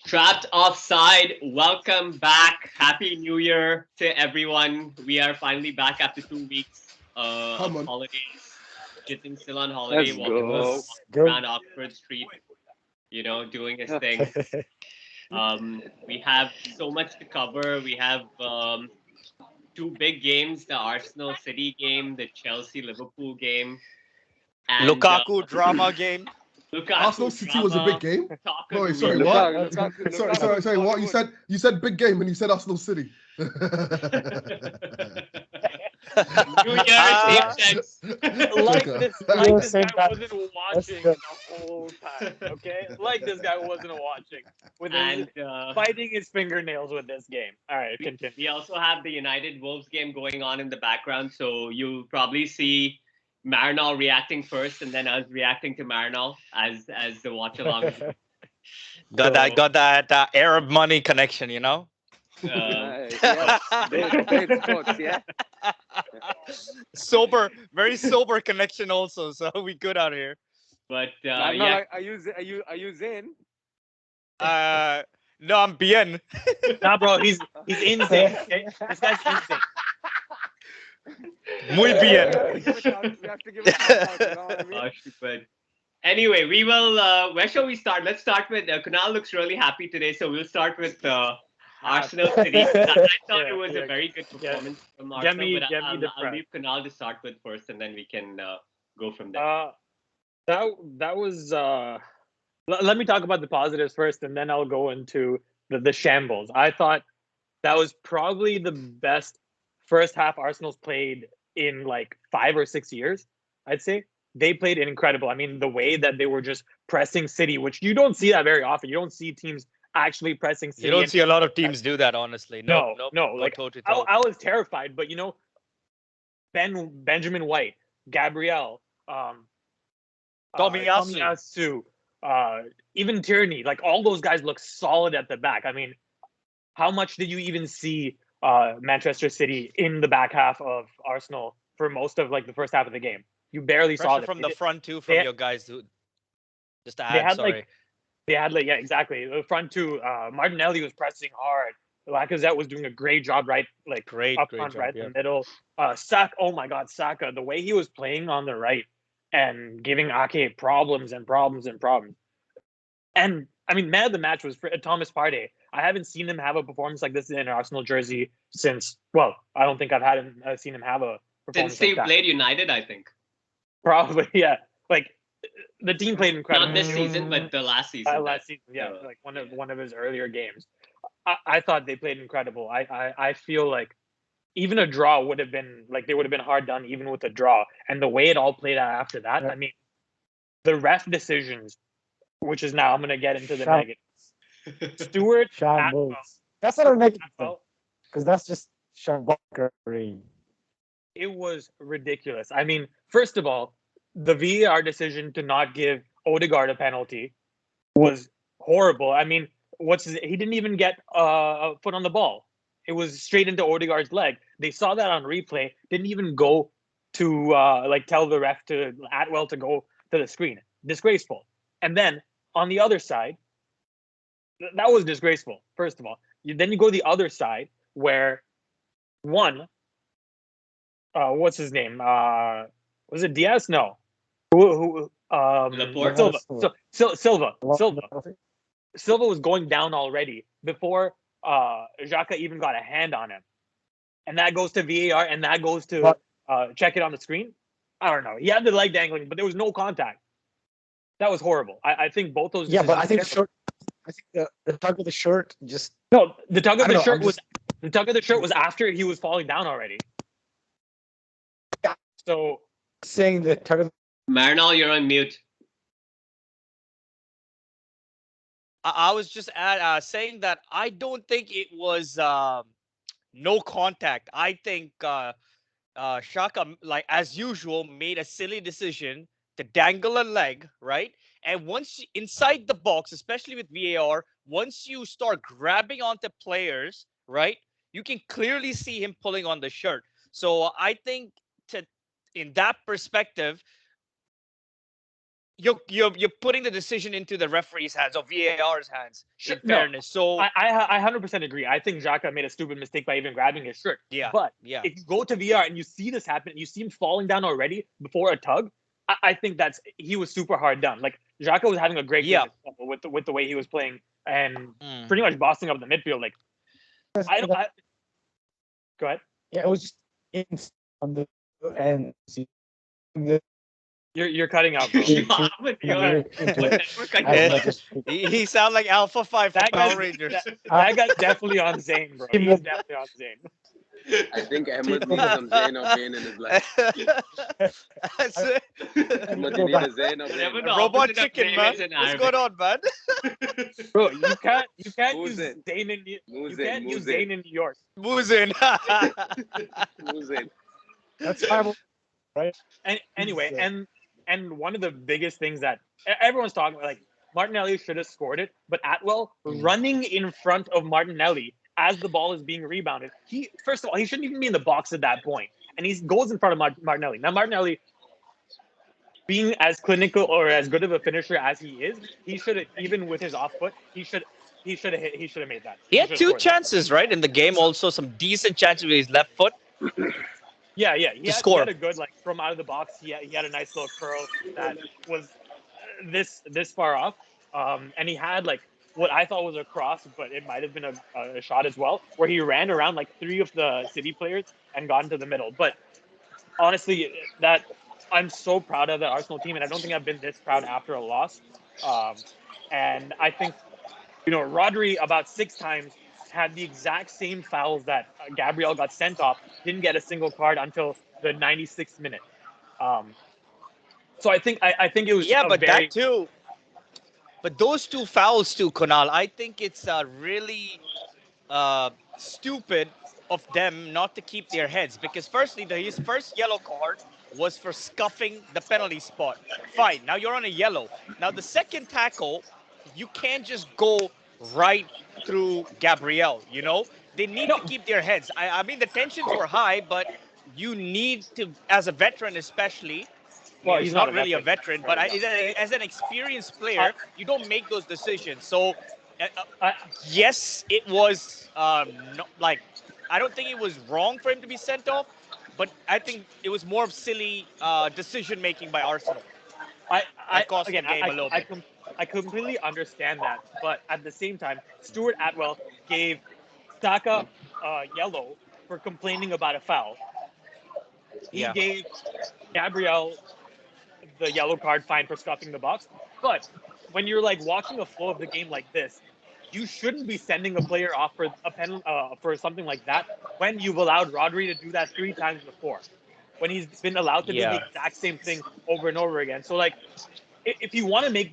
Trapped Offside, welcome back. Happy New Year to everyone. We are finally back after 2 weeks Come of on. holidays. Jithin still on holiday, Let's walking go. Let's go. around Oxford Street, doing his thing. We have so much to cover. We have two big games, the Arsenal City game, the Chelsea Liverpool game, and Lukaku drama game. Arsenal Lukaku City was a big drama, game. talk of No, the wait, sorry, week. what? Sorry, Lukaku sorry, is sorry. What you Bollywood. said? You said big game and you said Arsenal City. New Year, same Ah, sex. Like Joker. this, You like were this saying guy that. wasn't That's watching good. the whole time. Okay, like this guy wasn't watching with his And biting his fingernails with this game. All right, we, continue. we also have the United Wolves game going on in the background. So you'll probably see Maranol reacting first and then us reacting to Maranol as the watch along. got that Arab money connection. Yes, Bert sports. Yeah. Sober, very sober connection also. So we good out here. But I'm not yeah, like. Are you Zain? Uh, no, I'm bien. Nah, bro, he's insane. Okay, this guy's insane. Muy bien. We have to give a shout out. You know what I mean? but anyway, we will. Where shall we start? Let's start with Kunaal looks really happy today, so we'll start with Arsenal City. I thought it was a very good performance from Arsenal, but Get me the I'll leave Kunaal to start with first, and then we can go from there. That was. Let me talk about the positives first, and then I'll go into the shambles. I thought that was probably the best first half Arsenal's played in like 5 or 6 years. I'd say they played incredible. I mean, the way that they were just pressing City, which you don't see that very often. You don't see teams actually pressing City. You don't see a lot of teams do that, honestly. No. Go Like toe to I, toe. I was terrified, but Benjamin White, Gabriel, Tomiyasu. Even Tierney, like all those guys look solid at the back. I mean, how much did you even see Manchester City in the back half of Arsenal for most of like the first half of the game? You barely saw Pressure them. from the front too, from they- your guys. Just to They add, had sorry. yeah, exactly. The front two, Martinelli was pressing hard. Lacazette was doing a great job, right? Like Great up front, job, right yeah. in the middle. Saka, oh my God, Saka, the way he was playing on the right and giving Ake problems and problems and problems. And I mean, man of the match was for Thomas Partey. I haven't seen him have a performance like this in an Arsenal jersey since. Well, I don't think I've seen him have a performance Since they like that. played United, I think Probably, yeah. Like the team played incredible. not this season, but the last season. Last season, yeah, like one of his earlier games. I thought they played incredible. I feel like even a draw would have been like they would have been hard done even with a draw. And the way it all played out after that, Yeah. I mean, the ref decisions, which is now I'm going to get into the Sham- negative. Stewart, Shambles. Atwell, That's not a negative Atwell, because that's just shambuckery. it was ridiculous. I mean, first of all, the VAR decision to not give Odegaard a penalty was horrible. I mean, he didn't even get a foot on the ball. It was straight into Odegaard's leg. They saw that on replay. Didn't even go to tell the ref to Atwell to go to the screen. Disgraceful. And then on the other side, that was disgraceful. First of all, then you go the other side where what's his name? Was it Diaz? No. Laporte? Silva. Silva was going down already before Xhaka even got a hand on him. And that goes to VAR and that goes to check it on the screen. I don't know. He had the leg dangling, but there was no contact. That was horrible. I think both those. Yeah, but I think decisions- the tug of the shirt just. No, the tug of I the don't know, shirt I'm was just- the tug of the shirt was after he was falling down already. Yeah. So saying the tug of. Maranol, you're on mute. I was just saying that I don't think it was no contact. I think Shaka, like as usual, made a silly decision to dangle a leg, right? And once inside the box, especially with VAR, once you start grabbing onto players, right, you can clearly see him pulling on the shirt. So I think in that perspective, you're putting the decision into the referee's hands or VAR's hands. In No, fairness, so I 100% agree. I think Xhaka made a stupid mistake by even grabbing his shirt. yeah, But yeah. if you go to VR and you see this happen, you see him falling down already before a tug, I think he was super hard done. Like Xhaka was having a great game with the way he was playing and pretty much bossing up the midfield. Like go ahead. Yeah, it was just on the end. You're cutting out, bro. Ahmed, you're He sound like Alpha 5 from That Power guy's- Rangers. That guy's definitely on Zayn, bro. He's definitely on Zayn. I think Ahmed needs some Zayn or Bane in his life. That's it. Ahmed, you need a Zayn or Never Bane. know. Robot Opposite of chicken, man. players in What's Arabic. going on, man? Bro, you can't Who's use it? Zayn in you Who's can't it? use Who's it? Zayn in New York. Muzin. Who's it? That's fine, right? And anyway, and one of the biggest things that everyone's talking about, like Martinelli should have scored it, but Atwell running in front of Martinelli as the ball is being rebounded. First of all, he shouldn't even be in the box at that point, and he goes in front of Martinelli. Now Martinelli, being as clinical or as good of a finisher as he is, he should have, even with his off foot, he should have made that. He had should have two scored that. chances, right, in the game. Also, some decent chances with his left foot. Yeah. He score. had a good, like, from out of the box. He had a nice little curl that was this far off. And he had, like, what I thought was a cross, but it might have been a shot as well, where he ran around, like, 3 of the City players and got into the middle. But honestly, I'm so proud of the Arsenal team, and I don't think I've been this proud after a loss. And I think, Rodri about 6 times had the exact same fouls that Gabriel got sent off, didn't get a single card until the 96th minute. So I think it was that too. But those 2 fouls too, Kunaal, I think it's really stupid of them not to keep their heads, because firstly, his first yellow card was for scuffing the penalty spot. Fine, now you're on a yellow. Now the second tackle, you can't just go right through Gabriel, They need to keep their heads. I mean, the tensions were high, but you need to, as a veteran especially, well, he's not really a veteran, but as an experienced player, you don't make those decisions. So, yes, it was I don't think it was wrong for him to be sent off, but I think it was more of silly decision making by Arsenal. I completely understand that, but at the same time, Stuart Atwell gave Saka yellow for complaining about a foul. He gave Gabriel the yellow card fine for scuffing the box. But when you're like watching a flow of the game like this, you shouldn't be sending a player off for a penalty for something like that when you've allowed Rodri to do that 3 times before, when he's been allowed to do the exact same thing over and over again. So like, if you want to make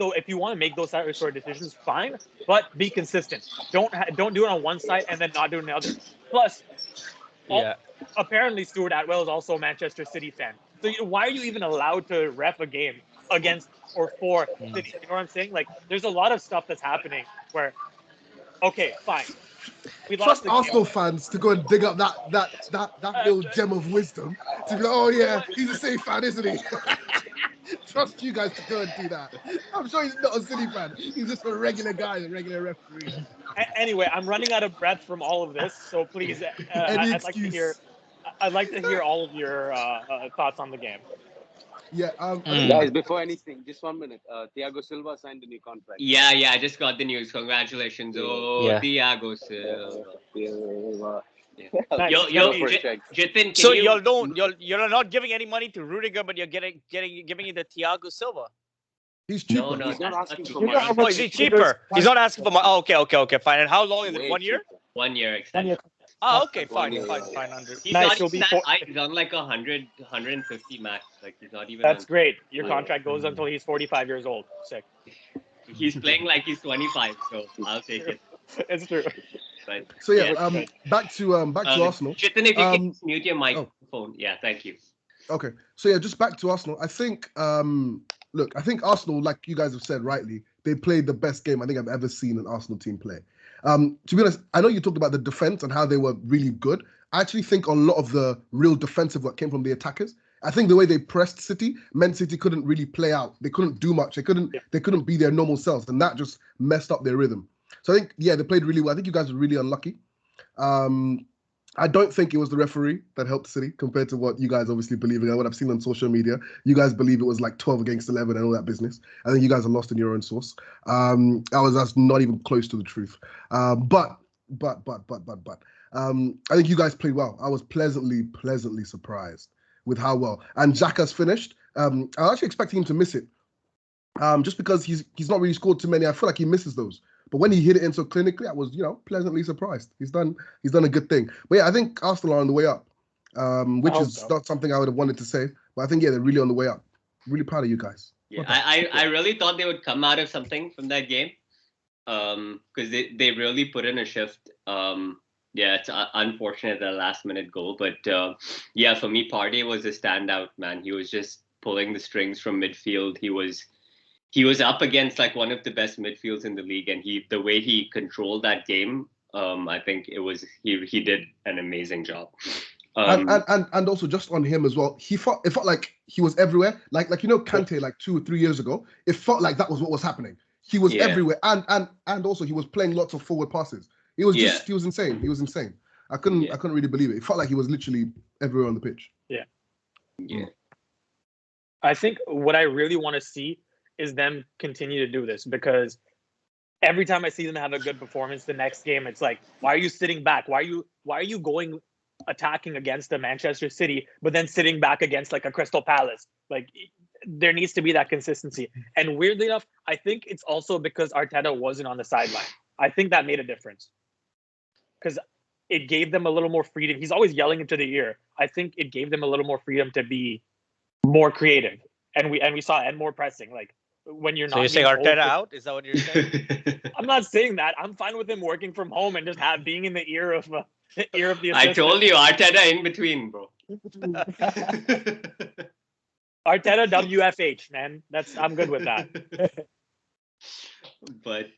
those sort of decisions, fine, but be consistent. Don't do it on one side and then not do it on the other. Plus, apparently Stuart Atwell is also a Manchester City fan. So why are you even allowed to ref a game against or for City? You know what I'm saying? Like, there's a lot of stuff that's happening where, okay, fine. We Trust lost the Arsenal game. fans to go and dig up that little gem of wisdom to be like, oh yeah, he's a City fan, isn't he? Trust you guys to go and do that. I'm sure he's not a City fan. He's just a regular guy, a regular referee. Anyway, I'm running out of breath from all of this, so please, I'd like to hear all of your thoughts on the game. Yeah. Guys, before anything, just 1 minute. Thiago Silva signed a new contract. Yeah, I just got the news. Congratulations. Thiago Silva. Jithin, so you're not giving any money to Rudiger, but you're giving it to Thiago Silva. He's cheaper. No, He's not asking for You know money. how much Is he cheaper? He's not asking for money. Oh, okay, fine. And how long is it? Way 1 year? cheaper. 1 year extension. Oh, okay, fine. Yeah. He's Nice, not he'll be that four- high. He's on like 100, 150 max. Like he's not even. That's on, great. Your contract goes until he's 45 years old. Sick. He's playing like he's 25, so I'll take it. It's true. But So yeah, back to Arsenal. Jithin, if you can mute your microphone. Yeah, thank you. Okay, so yeah, just back to Arsenal. I think, I think Arsenal, like you guys have said rightly, they played the best game I think I've ever seen an Arsenal team play. To be honest, I know you talked about the defense and how they were really good. I actually think a lot of the real defensive work came from the attackers. I think the way they pressed City meant City couldn't really play out. They couldn't do much. They couldn't be their normal selves, and that just messed up their rhythm. So I think, yeah, they played really well. I think you guys were really unlucky. I don't think it was the referee that helped City compared to what you guys obviously believe in and what I've seen on social media. You guys believe it was like 12 against 11 and all that business. I think you guys are lost in your own source. That's not even close to the truth. But I think you guys played well. I was pleasantly surprised with how well. And Xhaka's finished. I was actually expecting him to miss it. Just because he's not really scored too many. I feel like he misses those. But when he hit it in so clinically, I was, pleasantly surprised. He's done a good thing. But yeah, I think Arsenal are on the way up, which is not something I would have wanted to say. But I think, yeah, they're really on the way up. Really proud of you guys. Yeah, I really thought they would come out of something from that game, because they really put in a shift. Yeah, it's unfortunate the last minute goal, but yeah, for me, Partey was a standout, man. He was just pulling the strings from midfield. He was up against like one of the best midfields in the league, and the way he controlled that game, I think he did an amazing job. And also just on him as well, it felt like he was everywhere. Like Kante like 2 or 3 years ago, it felt like that was what was happening. He was everywhere, and also he was playing lots of forward passes. He was insane. He was insane. I couldn't really believe it. It felt like he was literally everywhere on the pitch. Yeah. Yeah. I think what I really want to see is them continue to do this, because every time I see them have a good performance, the next game it's like, why are you sitting back? Why are you going attacking against the Manchester City, but then sitting back against like a Crystal Palace? Like, there needs to be that consistency. And weirdly enough, I think it's also because Arteta wasn't on the sideline. I think that made a difference, because it gave them a little more freedom. He's always yelling into the ear. I think it gave them a little more freedom to be more creative, and we saw and more pressing. Like, when you're not. So you're saying Arteta out? Is that what you're saying? I'm not saying that. I'm fine with him working from home and just being in the ear of the assistant. I told you, Arteta in between, bro. Arteta WFH, man. I'm good with that. But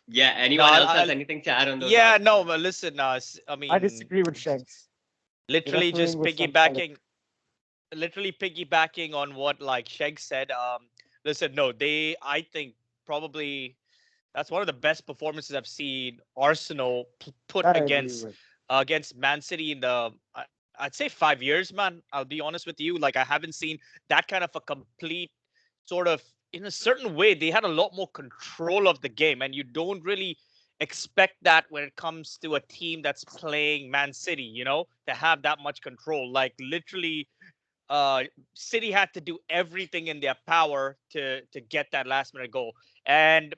yeah, anyone else has anything to add on those? Yeah, no, but listen, I mean, I disagree with SHEGZ. Literally just piggybacking on what like SHEGZ said. Listen, no, I think probably that's one of the best performances I've seen Arsenal put against Man City in I'd say 5 years, man. I'll be honest with you. Like, I haven't seen that kind of a complete sort of, in a certain way, they had a lot more control of the game, and you don't really expect that when it comes to a team that's playing Man City, to have that much control. Like, literally, City had to do everything in their power to get that last minute goal. And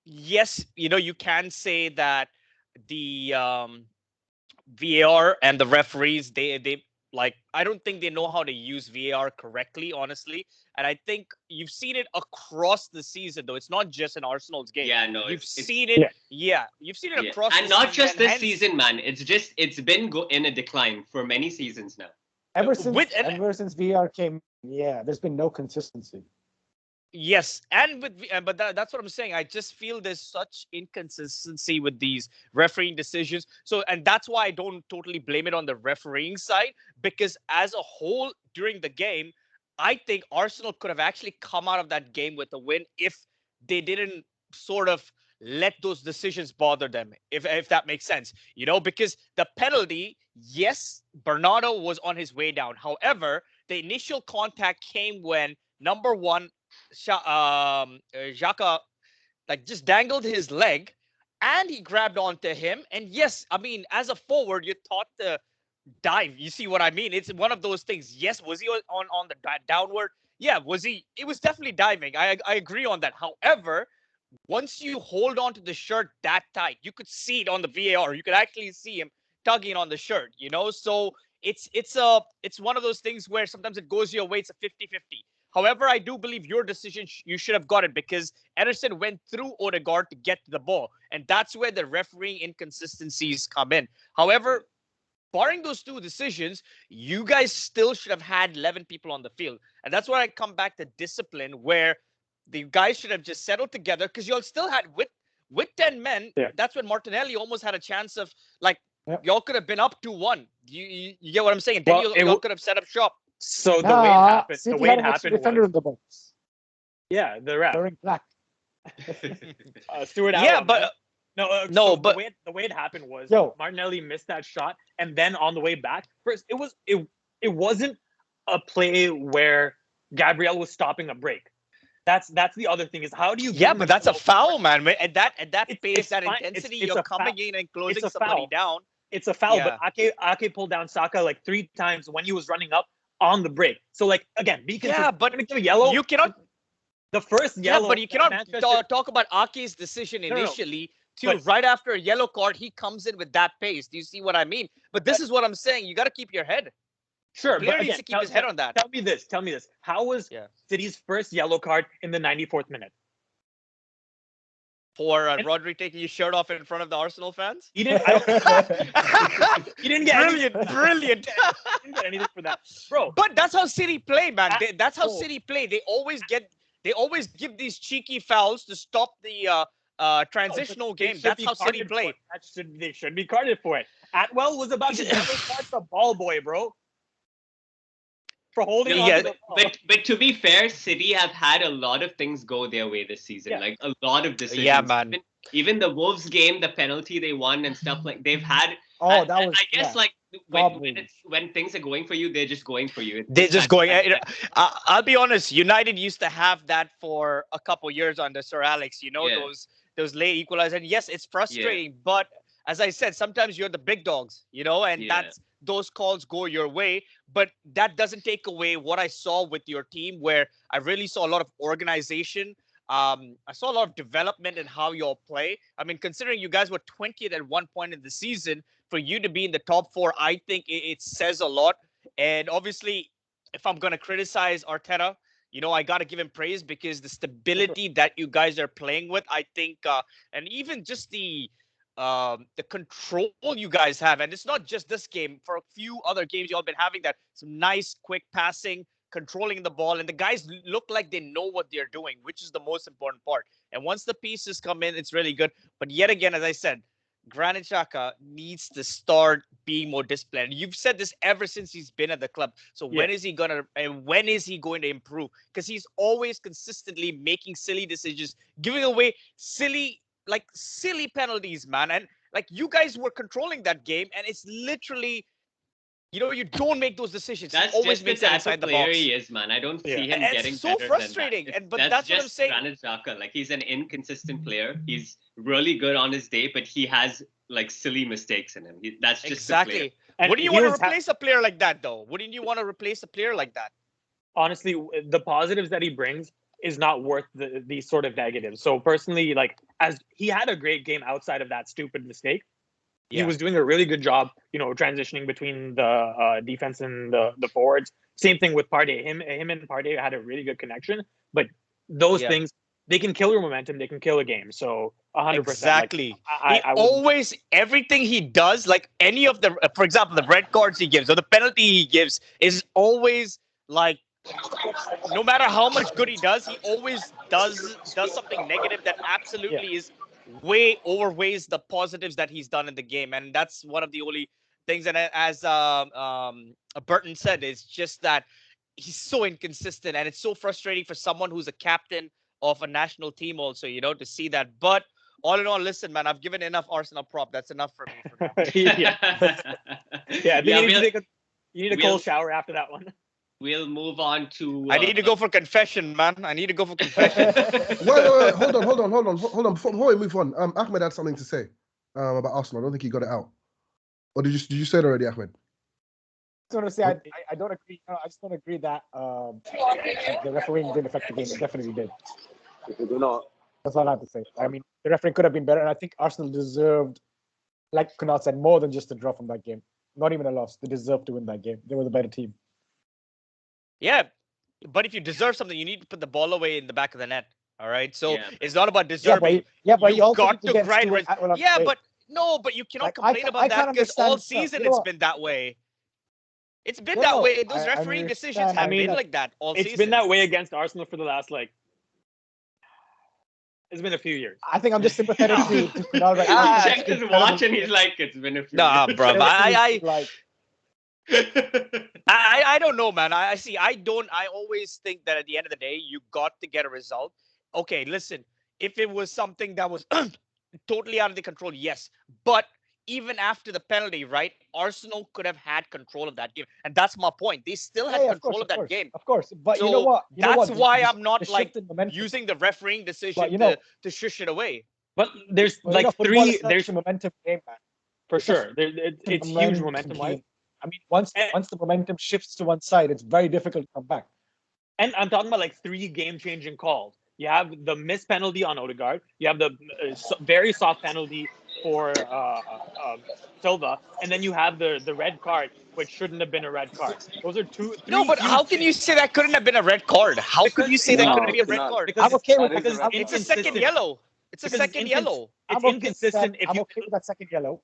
yes, you can say that the VAR and the referees, they like, I don't think they know how to use VAR correctly, honestly. And I think you've seen it across the season, though. It's not just in Arsenal's game. Yeah, no, you've seen it. Yeah, you've seen it across the season. And not just this hence, season, man. It's been in a decline for many seasons now. Ever since VR came, there's been no consistency. Yes, and but that's what I'm saying. I just feel there's such inconsistency with these refereeing decisions. So, and that's why I don't totally blame it on the refereeing side, because as a whole during the game, I think Arsenal could have actually come out of that game with a win if they didn't sort of let those decisions bother them, if that makes sense. Because the penalty, yes, Bernardo was on his way down. However, the initial contact came when number one, Xhaka just dangled his leg and he grabbed onto him. And yes, I mean, as a forward, you're taught to dive. You see what I mean? It's one of those things. Yes, was he on the downward? Yeah, was he? It was definitely diving. I agree on that. However, once you hold on to the shirt that tight, you could see it on the VAR. You could actually see him tugging on the shirt, So it's one of those things where sometimes it goes your way. It's a 50-50. However, I do believe your decision, you should have got it, because Ederson went through Odegaard to get to the ball. And that's where the refereeing inconsistencies come in. However, barring those two decisions, you guys still should have had 11 people on the field. And that's where I come back to discipline, where the guys should have just settled together, because y'all still had, with 10 men, that's when Martinelli almost had a chance of, y'all could have been up 2-1. You get what I'm saying? Then y'all could have set up shop. So the way it happened, City had an extra defender in the box. yeah, the ref. Wearing black. Stuart Yeah, Allen, but man. No, no, so but the way it happened was Yo. Martinelli missed that shot, and then on the way back, first it wasn't a play where Gabriel was stopping a break. That's the other thing is how do you yeah, give but him that's a yellow foul, card? man. At that pace, It's that fine. intensity, It's you're a foul. coming in and It's closing a somebody foul. down. It's a foul, Yeah. but Ake pulled down Saka like 3 times when he was running up on the break. So like again, be consistent. Yeah, but You're gonna give a yellow. you cannot. The first Yeah, yellow. but you cannot Manchester, talk about Ake's decision No, no, initially to but- right after a yellow card, he comes in with that pace. Do you see what I mean? But this is what I'm saying. You got to keep your head. Sure, Player but needs again, to keep his head on that. Tell me this. How was Yeah. City's first yellow card in the 94th minute? For Rodri taking his shirt off in front of the Arsenal fans. He didn't. He didn't get Brilliant, brilliant. He didn't get anything for that, bro. But that's how City play, man. That's how Oh. City play. They always give these cheeky fouls to stop the transitional They game. should That's be how City carded play. for it. They should be carded for it. Atwell was about to yellow card the ball boy, bro, for holding on Yeah, to the ball. But to be fair, City have had a lot of things go their way this season. Yeah. Like a lot of decisions. Yeah, man. Even the Wolves game, the penalty they won and stuff like they've had. Oh, that was. I guess yeah. like Probably. when things are going for you, they're just going for you. They're just That's- going. I'll be honest. United used to have that for a couple years under Sir Alex. You know, Yeah. those late equalizers. And yes, it's frustrating, but as I said, sometimes you're the big dogs. You know, and Yeah. those calls go your way. But that doesn't take away what I saw with your team, where I really saw a lot of organization. I saw a lot of development in how you all play. I mean, considering you guys were 20th at one point in the season, for you to be in the top 4, I think it says a lot. And obviously, if I'm going to criticize Arteta, you know, I got to give him praise because the stability that you guys are playing with, I think, and even just the control you guys have. And it's not just this game. For a few other games, you all been having that some nice, quick passing, controlling the ball, and the guys look like they know what they're doing, which is the most important part. And once the pieces come in, it's really good. But yet again, as I said, Granit Xhaka needs to start being more disciplined. You've said this ever since he's been at the club. So when is he going to improve? Because he's always consistently making silly decisions, giving away silly penalties, man. And like you guys were controlling that game, and it's literally, you know, you don't make those decisions. That's he always just makes the that type inside of the player box. he is, man. I don't see him And getting it's so better frustrating. than that. But That's that's what I'm just saying. Granit Xhaka. Like he's an inconsistent player. He's really good on his day, but he has like silly mistakes in him. That's just the player. Exactly. And Wouldn't you he want to was replace a player like that, though? Wouldn't you want to replace a player like that? Honestly, the positives that he brings is not worth these sort of negatives. So personally, like as he had a great game outside of that stupid mistake, he was doing a really good job, you know, transitioning between the defense and the forwards. Same thing with Partey. Him and Partey had a really good connection. But those things, they can kill your momentum. They can kill a game. So 100%. Exactly. Like, I always, everything he does, like any of the, for example, the red cards he gives or the penalty he gives is always like, no matter how much good he does, he always does something negative that absolutely is way overweighs the positives that he's done in the game. And that's one of the only things. And as Burton said, it's just that he's so inconsistent, and it's so frustrating for someone who's a captain of a national team also, you know, to see that. But all in all, listen, man, I've given enough Arsenal prop. That's enough for me for now. I think you need a cold shower after that one. We'll move on to. I need to go for confession, man. I need to go for confession. Wait, hold on. Before we move on, Ahmed had something to say about Arsenal. I don't think he got it out. Or did you say it already, Ahmed? I just want to say I don't agree. I just don't agree that the refereeing didn't affect the game. It definitely did. That's all I have to say. I mean, the refereeing could have been better, and I think Arsenal deserved, like Kunaal said, more than just a draw from that game. Not even a loss. They deserved to win that game. They were the better team. Yeah, but if you deserve something, you need to put the ball away in the back of the net. All right, so it's not about deserving. But you also got need to grind. Yeah, but you cannot complain about that because all season it's been that way. It's been that way. Those refereeing decisions have been like that all season. It's been that way against Arsenal for the last it's been a few years. I think I'm just sympathetic to Kunaal right now. He checked his watch and he's like, it's been a few Nah, years. bro. I don't know, man. I see. I don't. I always think that at the end of the day, you got to get a result. Okay, listen. If it was something that was totally out of the control, yes. But even after the penalty, right? Arsenal could have had control of that game, and that's my point. They still had Yeah, of control course, of that game. of course. But you know So what? that's why The, I'm not the like shift in momentum. using the refereeing But decision you know, to shush it away. But there's well, you know, like football is three. such There's a momentum game, man. for It's just sure. It's huge momentum wise. game. I mean, once the momentum shifts to one side, it's very difficult to come back. And I'm talking about like three game-changing calls. You have the missed penalty on Odegaard. You have the very soft penalty for Silva, and then you have the red card, which shouldn't have been a red card. Those are three. No, but how can you say that couldn't have been a red card? How could you say that couldn't be a red card? Because I'm okay with because that. It's a second yellow. It's a second yellow. It's I'm okay inconsistent. with that. I'm okay with that second yellow.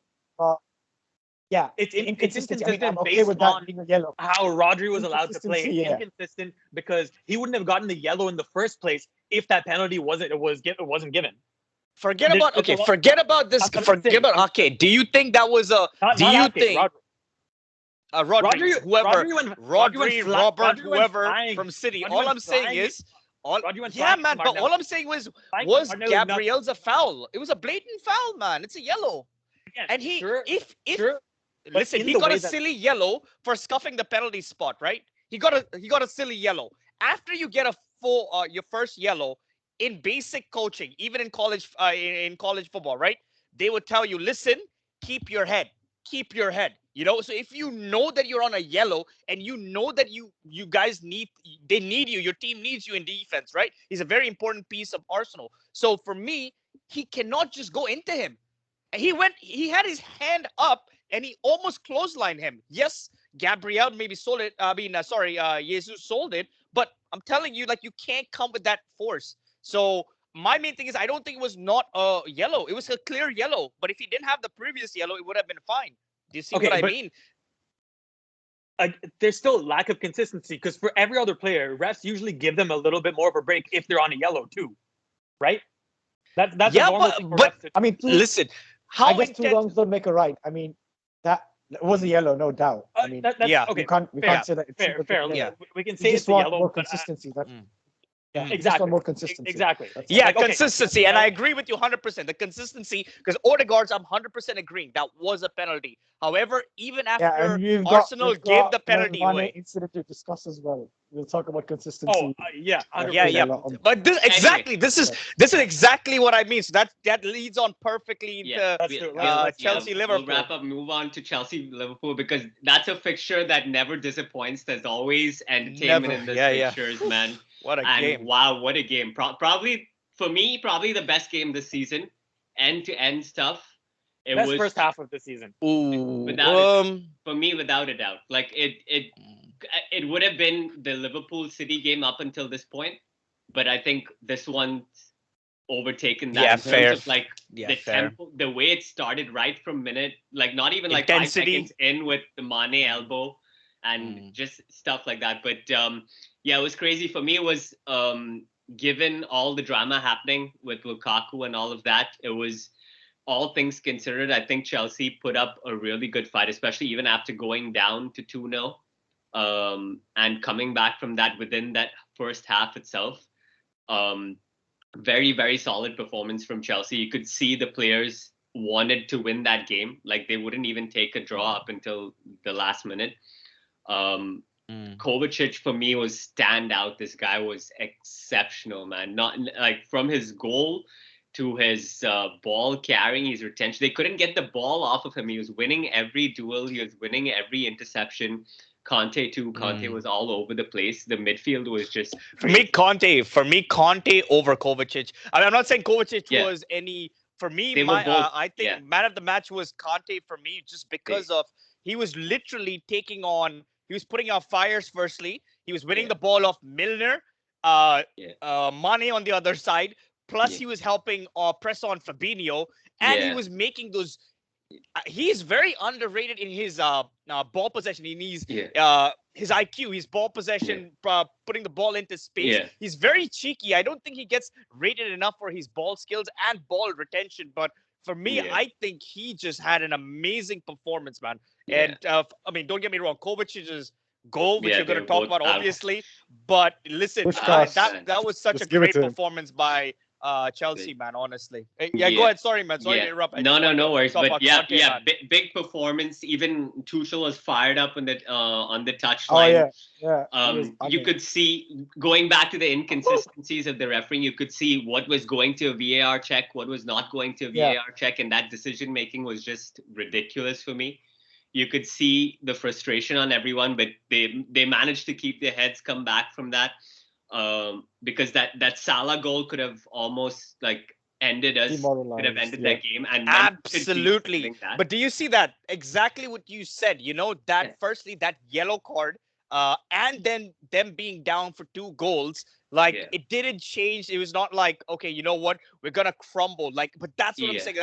Yeah, It's inconsistent I mean, I'm okay based with that on being a yellow. how Rodri was allowed to play. It's Inconsistency, yeah. inconsistent because he wouldn't have gotten the yellow in the first place if that penalty wasn't given. Forget about It's a lot- forget about this. That's what I'm Forget about Ake. Do you think that was a? Do you think Rodri, whoever, Rodri, Robert, whoever from City? All I'm saying is, yeah, man. But all I'm saying was Gabriel's a foul? It was a blatant foul, man. It's a yellow. And he, if listen, he got a silly yellow for scuffing the penalty spot, right? He got a silly yellow. After you get a full your first yellow in basic coaching, even in college football, right? They would tell you, listen, keep your head. You know, so if you know that you're on a yellow and you know that you guys need you, your team needs you in defense, right? He's a very important piece of Arsenal. So for me, he cannot just go into him. He had his hand up and he almost clotheslined him. Yes, Gabriel maybe sold it. Jesus sold it. But I'm telling you, like, you can't come with that force. So my main thing is I don't think it was not a yellow. It was a clear yellow. But if he didn't have the previous yellow, it would have been fine. Do you see what I mean? There's still lack of consistency because for every other player, refs usually give them a little bit more of a break if they're on a yellow too, right? That's a normal thing for refs to do. I mean, listen, I guess two wrongs don't make a right. I mean, that was a yellow, no doubt. I mean, okay. We can't say that. Fair. Yeah, we can say it's a yellow. More consistency. Yeah, exactly. Just want more consistency. Exactly. Consistency. And I agree with you 100%. The consistency, because Odegaard's, I'm 100% agreeing. That was a penalty. However, even after Arsenal gave the penalty away. Incident to discuss as well. We'll talk about consistency. 100%. But this is exactly what I mean. So that leads on perfectly into Chelsea Liverpool. We'll wrap up. Move on to Chelsea Liverpool because that's a fixture that never disappoints. There's always entertainment in these fixtures, man. What a game! Wow, what a game! Probably for me, probably the best game this season. End-to-end stuff. It was first half of the season. For me, without a doubt, like it would have been the Liverpool City game up until this point, but I think this one's overtaken that. In terms of like the tempo, the way it started right from minute, like not even like 5 seconds in with the Mane elbow and just stuff like that. But yeah, it was crazy. For me, it was given all the drama happening with Lukaku and all of that, it was, all things considered, I think Chelsea put up a really good fight, especially even after going down to 2-0 and coming back from that within that first half itself. Very, very solid performance from Chelsea. You could see the players wanted to win that game. Like they wouldn't even take a draw up until the last minute. Kovacic for me was standout. This guy was exceptional, man. Not like from his goal to his ball carrying, his retention. They couldn't get the ball off of him. He was winning every duel. He was winning every interception. Conte too. Conte was all over the place. The midfield was just for me Conte over Kovacic. I mean, I'm not saying Kovacic was any. For me, I think man of the match was Conte for me, just because of he was literally taking on. He was putting out fires. Firstly, he was winning the ball off Milner, Mane on the other side. Plus, he was helping press on Fabinho, and he was making those. He's very underrated in his ball possession. He needs his IQ, his ball possession, putting the ball into space. He's very cheeky. I don't think he gets rated enough for his ball skills and ball retention. But for me, I think he just had an amazing performance, man. And I mean, don't get me wrong, Kovacic's goal, which you're they going to were talk both about, out. obviously. But listen, Puskás. that was such Just a give it great to him. performance by Chelsea, man. Honestly, yeah. Go ahead. Sorry, man. Sorry to interrupt. I No, just wanted no to worries. talk But about yeah, Conte, man. big performance. Even Tuchel was fired up on the Oh touchline. yeah. He was on You it. could see, going back to the inconsistencies of the refereeing, you could see what was going to a VAR check, what was not going to a Yeah. VAR check, and that decision making was just ridiculous for me. You could see the frustration on everyone, but they managed to keep their heads, come back from that, because that Salah goal could have almost like ended us, could have ended that game, and Absolutely. that. But do you see that exactly what you said? You know that firstly that yellow card, and then them being down for 2 goals. Like it didn't change. It was not like, okay, you know what, we're gonna crumble. Like, but that's what I'm saying.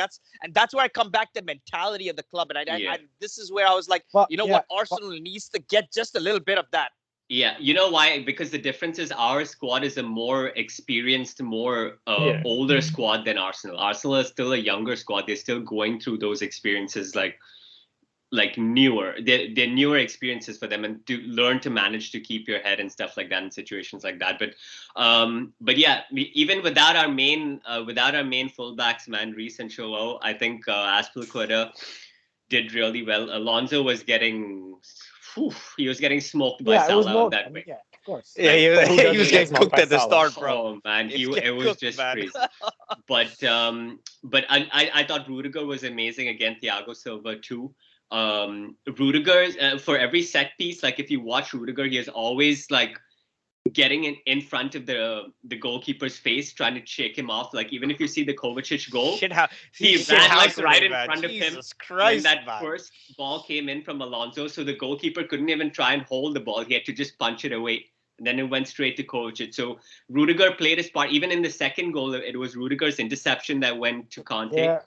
That's where I come back to mentality of the club, and I this is where I was like, But, you know what, Arsenal needs to get just a little bit of that. Yeah, you know why? Because the difference is our squad is a more experienced, more older squad than Arsenal. Arsenal is still a younger squad. They're still going through those experiences, like newer. They're newer experiences for them, and to learn to manage to keep your head and stuff like that in situations like that. But yeah, even without our main fullbacks, man, Reece and Cholo, I think Aspilicueta did really well. Alonso was getting. He was getting smoked by Salah on that way. Yeah, of course. Yeah, he was getting cooked at the start, bro. Oh man, it was just crazy. But I thought Rudiger was amazing again. Thiago Silva too. Rudiger, for every set piece, like if you watch Rudiger, he is always like getting in front of the goalkeeper's face, trying to shake him off. Like even if you see the Kovacic goal, he ran like right in front of him when that first ball came in from Alonso. So the goalkeeper couldn't even try and hold the ball. He had to just punch it away. And then it went straight to Kovacic. So Rudiger played his part. Even in the second goal, it was Rudiger's interception that went to Conte. Yeah.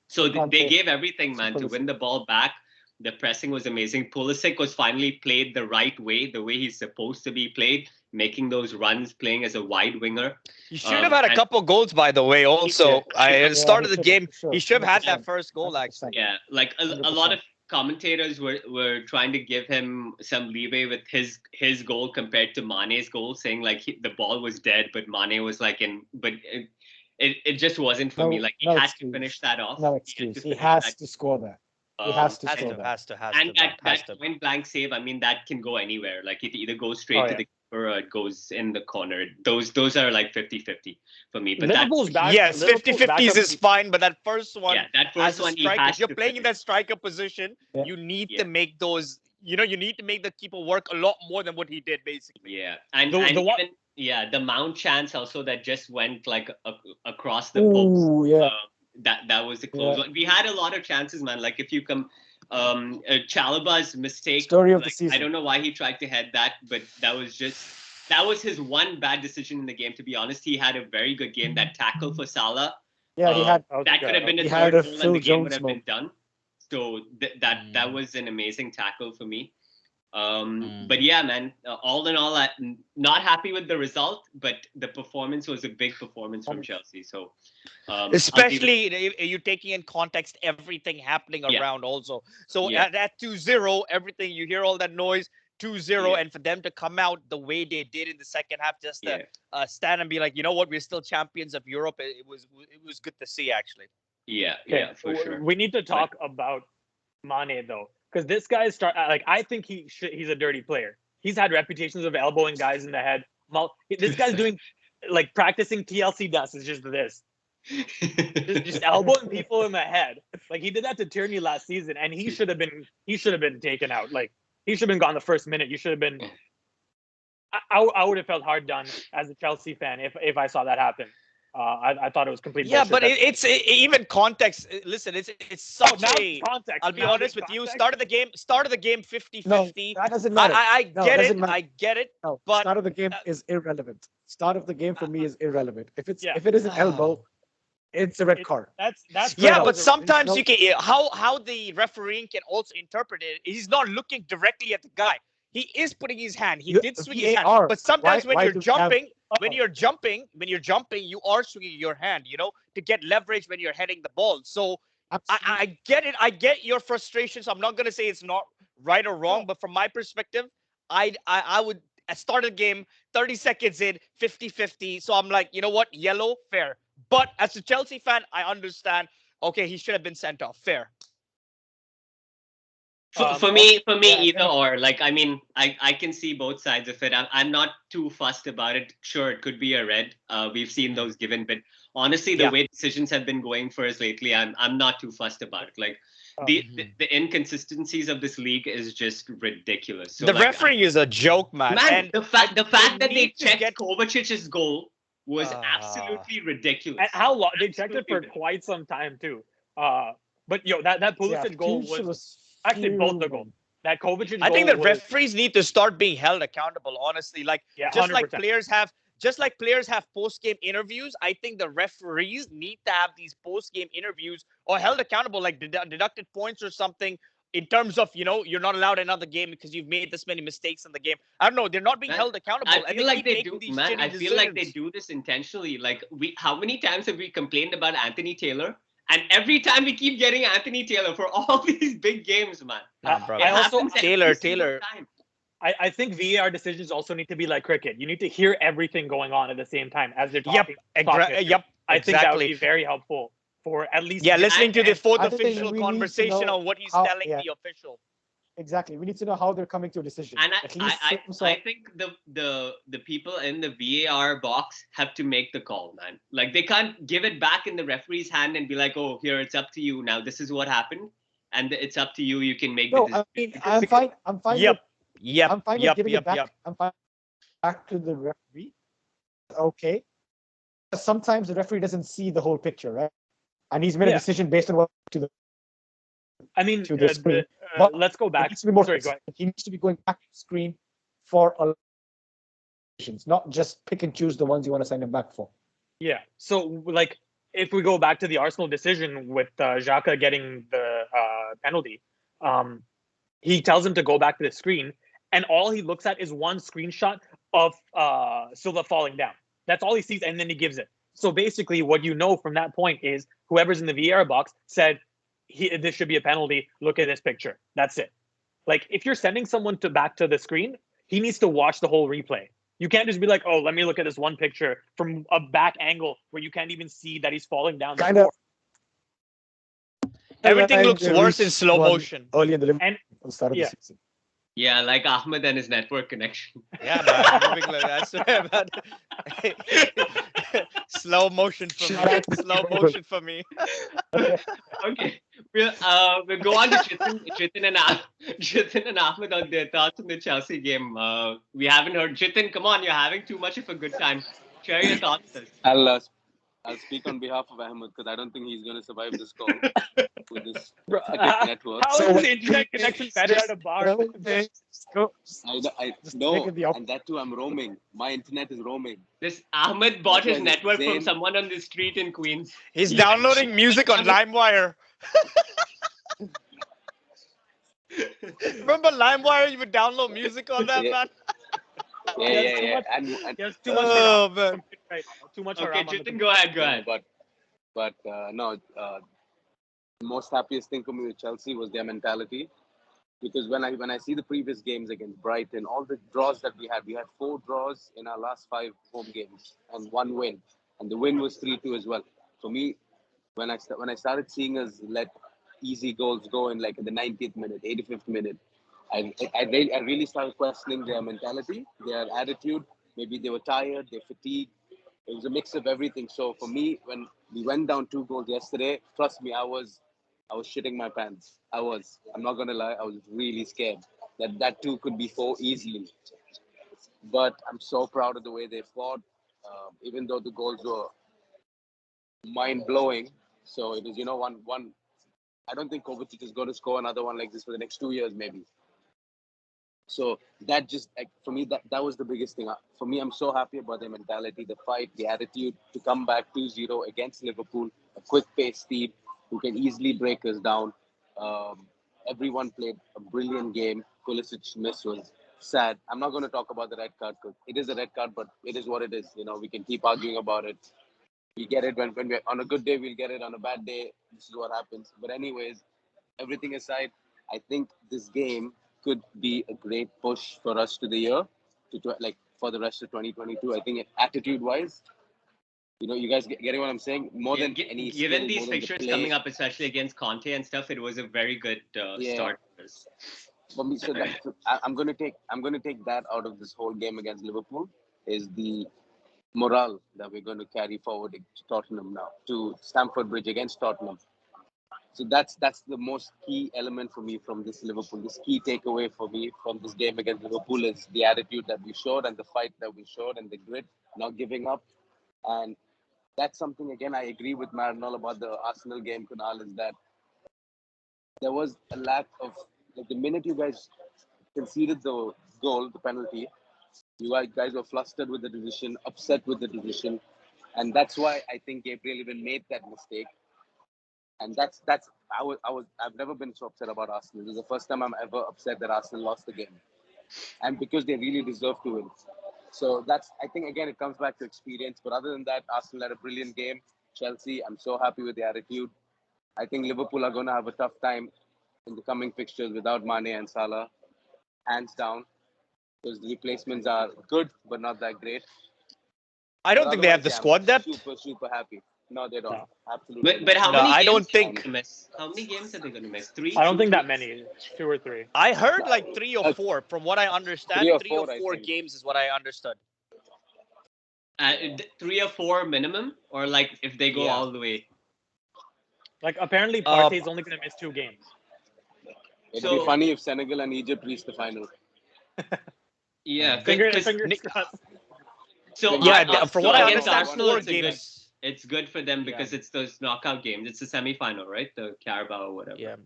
So they gave everything, man, to win the ball back. The pressing was amazing. Pulisic was finally played the right way, the way he's supposed to be played, making those runs, playing as a wide winger. He should have had a couple goals, by the way. Also, at the start of the game, he should have had that first goal, actually. Yeah, like a lot of commentators were trying to give him some leeway with his goal compared to Mane's goal, saying like the ball was dead, but Mane was like it just wasn't for me. Like he had to finish that off. No excuse. He has to score that. He has to score that. And that point blank save, I mean, that can go anywhere. Like it either goes straight to the keeper or it goes in the corner. Those are like 50-50 for me. But Liverpool's back. Yes, 50-50s is fine, but that first one, that first one, if you're playing in that striker position, you need to make those. You need to make the keeper work a lot more than what he did, basically. Yeah, and the Mount chance also that just went like across the post. Yeah. That was the close one. We had a lot of chances, man. Like if you come, Chalaba's mistake. Story of the season. I don't know why he tried to head that, but that was his one bad decision in the game. To be honest, he had a very good game. That tackle for Salah. Yeah, he had. That could have been a third goal, and the game would have been done. So that was an amazing tackle for me. But yeah, man, all in all, I'm not happy with the result, but the performance was a big performance from Chelsea. So, especially you're taking in context everything happening around also. So at 2-0, everything, you hear all that noise, 2-0, and for them to come out the way they did in the second half, just to stand and be like, you know what, we're still champions of Europe. It was good to see, actually. Yeah, for sure. We need to talk about Mane though. Because this guy I think he's a dirty player. He's had reputations of elbowing guys in the head. This guy's doing like practicing TLC dust is just this. just elbowing people in the head. Like he did that to Tierney last season, and he should have been taken out. Like he should have been gone the first minute. You should have been. I would have felt hard done as a Chelsea fan if I saw that happen. I thought it was complete bullshit. Yeah, but it's even context. Listen, it's such a context. I'll be honest with you. Start of the game 50-50. No, that doesn't matter. I get it. No, but start of the game is irrelevant. Start of the game for me is irrelevant. If it is an elbow, it's a red card. That's but sometimes you can how the refereeing can also interpret it. He's not looking directly at the guy. He is putting his hand. He did swing his hand. But sometimes when you're jumping, you are swinging your hand, to get leverage when you're heading the ball. So Absolutely. I get it. I get your frustration. So I'm not gonna say it's not right or wrong, No. but from my perspective, I would start a game 30 seconds in 50-50. So I'm like, you know what? Yellow, fair. But as a Chelsea fan, I understand. Okay, he should have been sent off. Fair. For Also, me, yeah, either or. Like, I mean, I can see both sides of it. I'm not too fussed about it. Sure, it could be a red. We've seen those given, but honestly, the Yeah. way decisions have been going for us lately, I'm not too fussed about it. Like, um, the inconsistencies of this league is just ridiculous. So, The like, refereeing is a joke, man. man, And the they fact that they need to checked get. Kovacic's goal was Uh, absolutely ridiculous. And how long they checked it Absolutely for ridiculous. quite some time too. But that yeah, Pulisic goal Tuchel was was actually both the goals. fuming. That Kovacic I think goal the was referees need to start being held accountable. Honestly, like yeah, just like 100%. players have post game interviews. I think the referees need to have these post game interviews or held accountable, like deducted points or something. In terms of you're not allowed another game because you've made this many mistakes in the game. I don't know. They're not being Man, held I accountable, and feel they like keep they making do, these man. I shitty feel like they decisions. do this intentionally. Like, how many times have we complained about Anthony Taylor? And every time we keep getting Anthony Taylor for all these big games, man. Nah, I, brother. I It also happens Taylor, every single Taylor. time. I think VAR decisions also need to be like cricket. You need to hear everything going on at the same time as they're Yep, talking it through. yep, I think that would exactly. be very helpful for at least Yeah, give listening to the And fourth I think official we need to conversation know on what he's how. telling Yeah, the official. exactly. We need to know how they're coming to a decision. and At least some I sort. think the people in the VAR box have to make the call, man. Like, they can't give it back in the referee's hand and be like, oh, here, it's up to you now. This is what happened, and it's up to you. You can make the No, decision. I mean, Because I'm fine Yep, with yep, I'm fine with yep, giving yep, it back. yep. I'm fine back to the referee. Okay. Sometimes the referee doesn't see the whole picture, right? And he's made a Yeah. decision based on what I mean, to the screen. But let's go it back. needs to be more. Sorry, go ahead. He needs to be going back to the screen for a not just pick and choose the ones you want to send him back for. Yeah. So, like, if we go back to the Arsenal decision with Xhaka getting the penalty, he tells him to go back to the screen, and all he looks at is one screenshot of Silva falling down. That's all he sees, and then he gives it. So basically, what you know from that point is whoever's in the VAR box said, this should be a penalty. Look at this picture. That's it. Like, if you're sending someone back to the screen, he needs to watch the whole replay. You can't just be like, oh, let me look at this one picture from a back angle where you can't even see that he's falling down. Kind of. Everything looks worse in slow motion. Early in the Liverpool And start of yeah. the season. yeah, like Ahmed and his network connection. Yeah, man. Moving like I swear, man. Slow motion for Shout me. out to Slow Liverpool. motion for me. Okay, we'll go on to Jithin and Ahmed on their thoughts on the Chelsea game. We haven't heard Jithin. Come on, you're having too much of a good time. Share your thoughts. With us. I'll speak on behalf of Ahmed because I don't think he's going to survive this call with this Bro, epic network. how is the internet connection better at a bar? I Just no, make it the opposite. and that too, I'm roaming. My internet is roaming. This Ahmed bought That's his why network from Zayn- someone on the street in Queens. He's He downloading music on LimeWire. Remember LimeWire? You would download music on that, Yeah. man. Yeah, Too yeah. much- And He has too much Oh, haram man. right now. Too much Okay, haram on the Jithin, go ahead. Go no, ahead. but no. The most happiest thing for me with Chelsea was their mentality. Because when I see the previous games against Brighton, all the draws that we had 4 draws in our last 5 home games and 1 win, and the win was 3-2 as well. For me, when I started seeing us let easy goals go in like in the 90th minute, 85th minute, I really started questioning their mentality, their attitude. Maybe they were tired, they're fatigued. It was a mix of everything. So for me, when we went down 2 goals yesterday, trust me, I was shitting my pants. I'm not gonna lie. I was really scared that 2 could be 4 easily. But I'm so proud of the way they fought. Even though the goals were mind blowing. So it was, one. I don't think Kovacic is going to score another one like this for the next 2 years, maybe. So that just like for me, that was the biggest thing. For me, I'm so happy about their mentality, the fight, the attitude to come back 2-0 against Liverpool, a quick-paced team who can easily break us down. Um, Everyone played a brilliant game. Pulisic's miss was sad. I'm not going to talk about the red card because it is a red card, but it is what it is. We can keep arguing about it. We get it when we're on a good day, we'll get it. On a bad day, this is what happens. But anyways, everything aside, I think this game could be a great push for us to the year, like for the rest of 2022. I think attitude-wise, you guys getting what I'm saying? More than any skill, given these more than the fixtures play. coming up, especially against Conte and stuff, it was a very good start for us. For me, so I'm going to take that out of this whole game against Liverpool is the morale that we're going to carry forward to Tottenham now, to Stamford Bridge against Tottenham. So that's the most key element for me from this Liverpool. This key takeaway for me from this game against Liverpool is the attitude that we showed and the fight that we showed and the grit, not giving up. And that's something, again, I agree with Maranol about the Arsenal game, Kunaal, is that there was a lack of, like, the minute you guys conceded the goal, the penalty, you guys were flustered with the decision, upset with the decision. And that's why I think Gabriel even made that mistake. And I've never been so upset about Arsenal. This is the first time I'm ever upset that Arsenal lost the game. And because they really deserve to win. So I think, again, it comes back to experience. But other than that, Arsenal had a brilliant game. Chelsea, I'm so happy with the attitude. I think Liverpool are going to have a tough time in the coming fixtures without Mane and Salah, hands down, because the replacements are good, but not that great. I don't think they have the squad depth. Super happy. No, they don't. Absolutely. But how many I games don't think. How many games are they going to miss? 3? I don't think that many. 2 or 3. I heard like 3 or 4. From what I understand, 3 or 4 think. games is what I understood. 3 or 4 minimum, or like if they go all the way. Like apparently, Partey is only going to miss 2 games. It'd be funny if Senegal and Egypt reach the final. Yeah, fingers crossed. So from what I understand, Arsenal, 4 games. It's good for them because it's those knockout games. It's the semi-final, right? The Carabao or whatever. Yeah.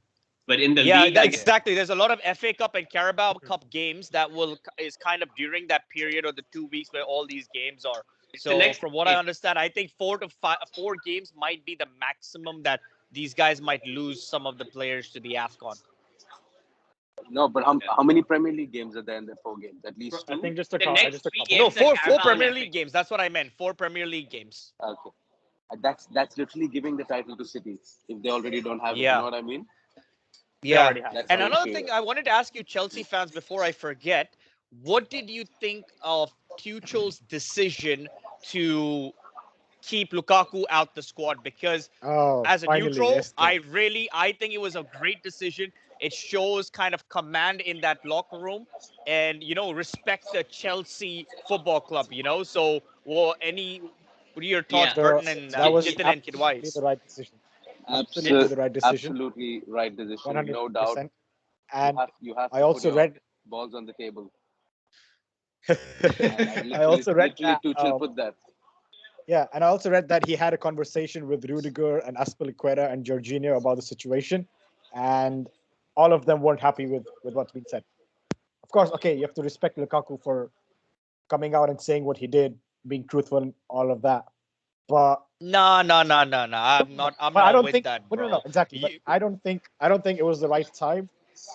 But in the league, exactly. There's a lot of FA Cup and Carabao Cup games that is kind of during that period or the 2 weeks where all these games are. So from what I understand, I think 4 games might be the maximum that these guys might lose some of the players to the AFCON. No, but how many Premier League games are there in the 4 games? At least 2? I think just a the couple. next 3 games. No, 4 Premier League games. That's what I meant. 4 Premier League games. Okay. That's literally giving the title to City if they already don't have it. You know what I mean? Yeah. And another thing I wanted to ask you, Chelsea fans, before I forget, what did you think of Tuchel's decision to keep Lukaku out the squad? Because as a neutral, I think it was a great decision. It shows kind of command in that locker room and, respect the Chelsea Football Club, So, what are your thoughts, Bert and Jithin and Kidwise? The right decision. Absolutely the right decision. Absolutely right decision. 100%. No doubt. And you have to I also read balls on the table. I also read that, Tuchel put that. Yeah, and I also read that he had a conversation with Rudiger and Azpilicueta and Jorginho about the situation, and all of them weren't happy with what's been said. Of course, okay, you have to respect Lukaku for coming out and saying what he did, being truthful and all of that. But No. I'm not with that, bro. No, exactly. But I don't think it was the right time,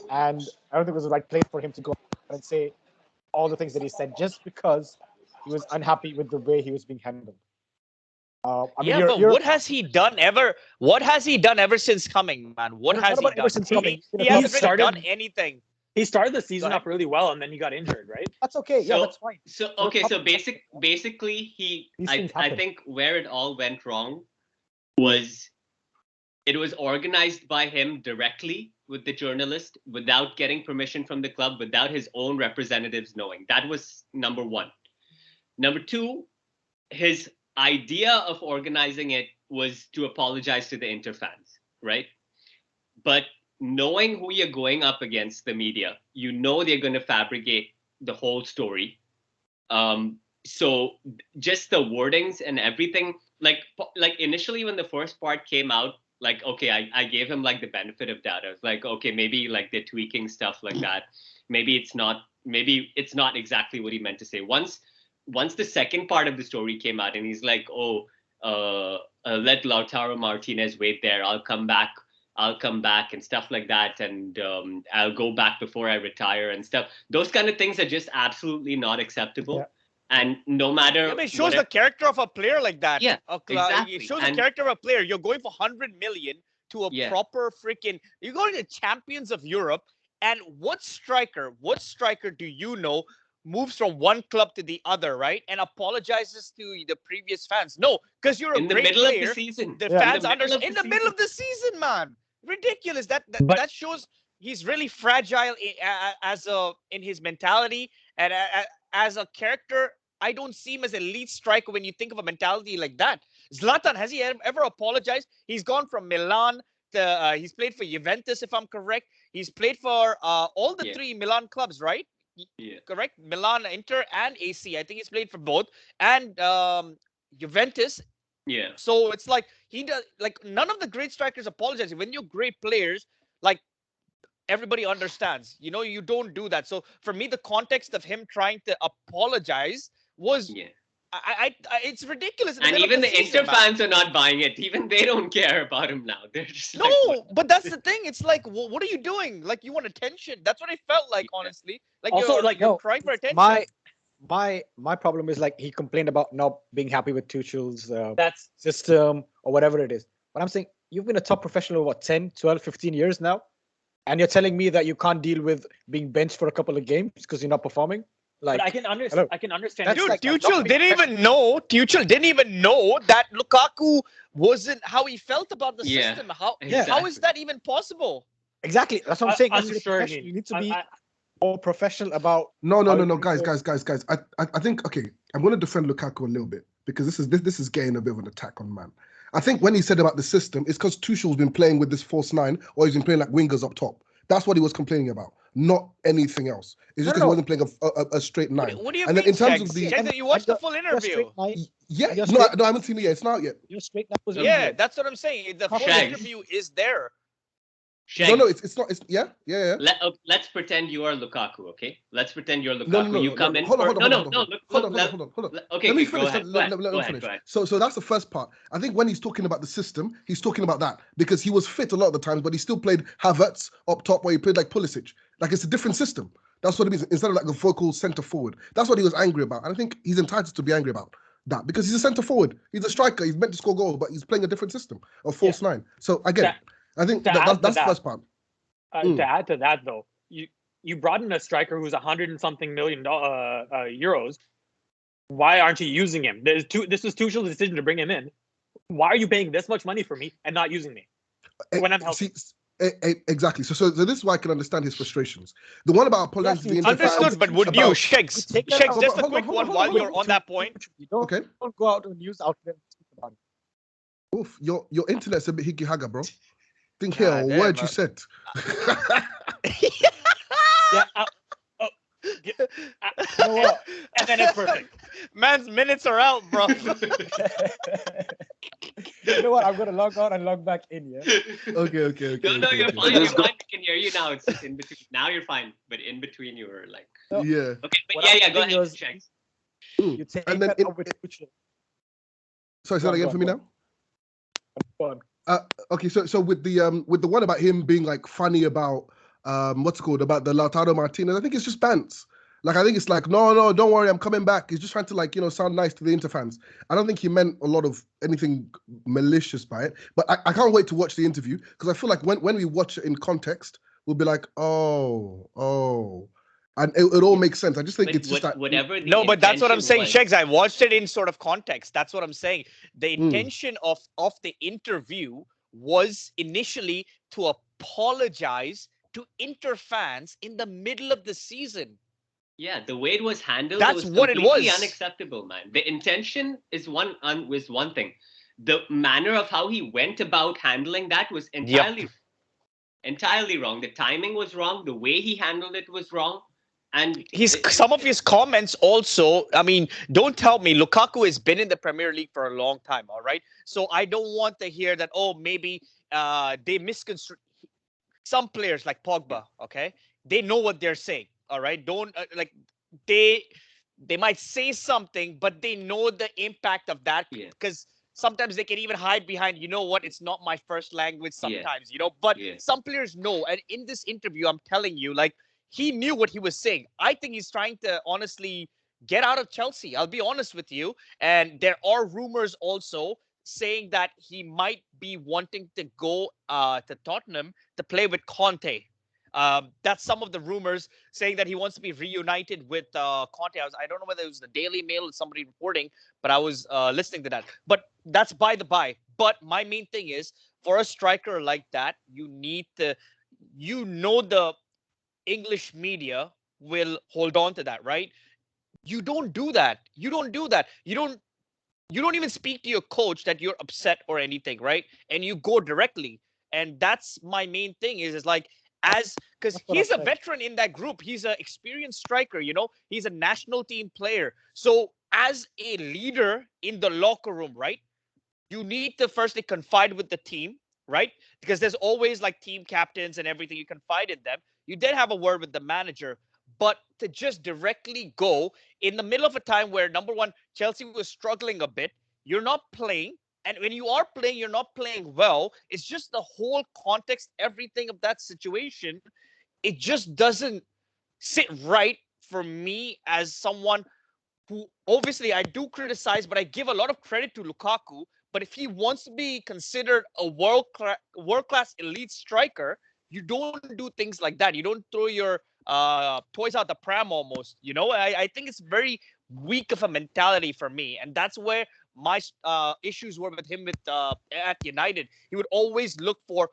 and I don't think it was the right place for him to go and say all the things that he said just because he was unhappy with the way he was being handled. But what has he done ever? What has he done ever since coming, man? What has he done? Ever since coming, he hasn't really done anything. He started the season off really well, and then he got injured, right? That's okay. That's fine. So basically, I think where it all went wrong was it was organized by him directly with the journalist without getting permission from the club, without his own representatives knowing. That was number 1. Number 2, his idea of organizing it was to apologize to the Inter fans, right? But knowing who you're going up against, the media, they're going to fabricate the whole story. So just the wordings and everything, like initially when the first part came out, like, okay, I gave him like the benefit of doubt. I was like, okay, maybe like they're tweaking stuff like that. Maybe it's not exactly what he meant to say. Once the second part of the story came out and he's like, let Lautaro Martinez wait there. I'll come back and stuff like that. And I'll go back before I retire and stuff. Those kind of things are just absolutely not acceptable. And no matter Yeah, but it shows the character of a player like that. Yeah, It exactly. shows And the character of a player. You're going for 100 million to a yeah, proper freaking. You're going to champions of Europe. And what striker do you know moves from one club to the other, right? And apologizes to the previous fans? No, because you're a in the great middle of the player. season. The Yeah. fans In the middle understand of in the the middle season. of the season, man. Ridiculous. But- That shows he's really fragile in his mentality and as a character. I don't see him as a elite striker when you think of a mentality like that. Zlatan, has he ever apologized? He's gone from Milan to he's played for Juventus, if I'm correct. He's played for all the Yeah. 3 Milan clubs, right? Yeah. Correct? Milan, Inter, and AC. I think he's played for both. And Juventus. Yeah. So it's like he does. Like none of the great strikers apologize. When you're great players, like everybody understands. You don't do that. So for me, the context of him trying to apologize was Yeah. it's ridiculous. And even the Inter fans are not buying it. Even they don't care about him now. They're just like, No, but that's the thing. It's like, what are you doing? Like you want attention. That's what it felt like, honestly. Like Also, you're crying for attention. My problem is like he complained about not being happy with Tuchel's That's system or whatever it is. But I'm saying you've been a top professional what 10, 12, 15 years now, and you're telling me that you can't deal with being benched for a couple of games because you're not performing. Like but I can understand. hello. I can understand. That's Dude, like Tuchel not didn't even know. Tuchel didn't even know that Lukaku wasn't how he felt about the Yeah, system. How exactly. is that even possible? exactly. That's what I'm saying. That's Unsure, professional. You need to be I- more professional about. No, how you guys. do it. I think okay. I'm going to defend Lukaku a little bit because this is getting a bit of an attack on man. I think when he said about the system, it's because Tuchel's been playing with this false nine, or he's been playing like wingers up top. That's what he was complaining about, not anything else. It's just because he wasn't playing a straight nine. What do you And then mean, in terms Shegs? of the- Shegs, you watched the full You're interview. straight nine. Yeah, You're no, straight- I haven't seen it yet. It's not out yet. Your straight nine was Yeah, that's what I'm saying. The full Shegs. interview is there. Sheg, No, it's not. It's yeah. let's pretend you are Lukaku, okay? Let's pretend you're Lukaku. No, you come in. Hold on. Hold on. Okay, Let me go finish. ahead, Let go me ahead, finish. go ahead. So that's the first part. I think when he's talking about the system, he's talking about that because he was fit a lot of the times, but he still played Havertz up top where he played like Pulisic. Like it's a different system. That's what it means. Instead of like a vocal centre forward. That's what he was angry about. And I think he's entitled to be angry about that because he's a centre forward. He's a striker. He's meant to score goals, but he's playing a different system, a false nine. So again, I think that's the first part. To add to that, though, you brought in a striker who's 100 and something million euros. Why aren't you using him? This is Tuchel's decision to bring him in. Why are you paying this much money for me and not using me when I'm healthy? Exactly. So this is why I can understand his frustrations. The one about apologizing to the Inter fans. Understood, but would you, Shegs? take that Shegs, out. just a Hold quick on, one hold while on. you're on that point. You don't, Okay. don't go out to a news outlet and speak about it. Oof, your internet's a bit higgy haga, bro. Think here, God a damn, word man. you said. Yeah. You know what? And then it's perfect. Man's minutes are out, bro. You know what? I'm gonna log out and log back in. Yeah. Okay. No, you're okay. fine. You're fine. We can hear you now. It's just in between. Now you're fine, but in between you were like, Yeah. okay, but What I'm yeah, go saying ahead, was- Shegs. Mm. You take And then that in- up with Tuchel. Sorry, say that again for me now. Go on. Okay, so with the one about him being like funny about what's it called about the Lautaro Martinez, I think it's just bants. Like I think it's like no, don't worry, I'm coming back. He's just trying to like sound nice to the Inter fans. I don't think he meant a lot of anything malicious by it. But I can't wait to watch the interview because I feel like when we watch it in context, we'll be like oh, and it all makes sense. I just think But it's just that whatever. The No, but that's what I'm saying, intention was- Shegs. I watched it in sort of context. That's what I'm saying. The Mm. intention of the interview was initially to apologize to Inter fans in the middle of the season. Yeah, the way it was handled That's was what it completely was. unacceptable, man. The intention is one thing. The manner of how he went about handling that was entirely wrong. The timing was wrong. The way he handled it was wrong. And Some of his comments also, I mean, don't tell me Lukaku has been in the Premier League for a long time, all right? So I don't want to hear that, maybe they misconstrue. Some players like Pogba, okay? They know what they're saying, all right? Don't, they might say something, but they know the impact of that Yeah. because sometimes they can even hide behind, it's not my first language Yeah. sometimes, but Yeah. some players know. And in this interview, I'm telling you, he knew what he was saying. I think he's trying to honestly get out of Chelsea. I'll be honest with you. And there are rumors also saying that he might be wanting to go to Tottenham to play with Conte. That's some of the rumors saying that he wants to be reunited with Conte. I don't know whether it was the Daily Mail or somebody reporting, but I was listening to that. But that's by the by. But my main thing is, for a striker like that, you need to, the English media will hold on to that, right? You don't do that. You don't do that. You don't even speak to your coach that you're upset or anything, right? And you go directly. And that's my main thing is like, because he's a veteran in that group. He's an experienced striker, he's a national team player. So as a leader in the locker room, right, you need to firstly confide with the team, right? Because there's always like team captains and everything. You confide in them. You then have a word with the manager. But to just directly go in the middle of a time where, number one, Chelsea was struggling a bit, you're not playing. And when you are playing, you're not playing well. It's just the whole context, everything of that situation. It just doesn't sit right for me as someone who, obviously, I do criticize, but I give a lot of credit to Lukaku. But if he wants to be considered a world-class elite striker, you don't do things like that. You don't throw your toys out the pram almost. I think it's very weak of a mentality for me. And that's where my issues were with him at United. He would always look for,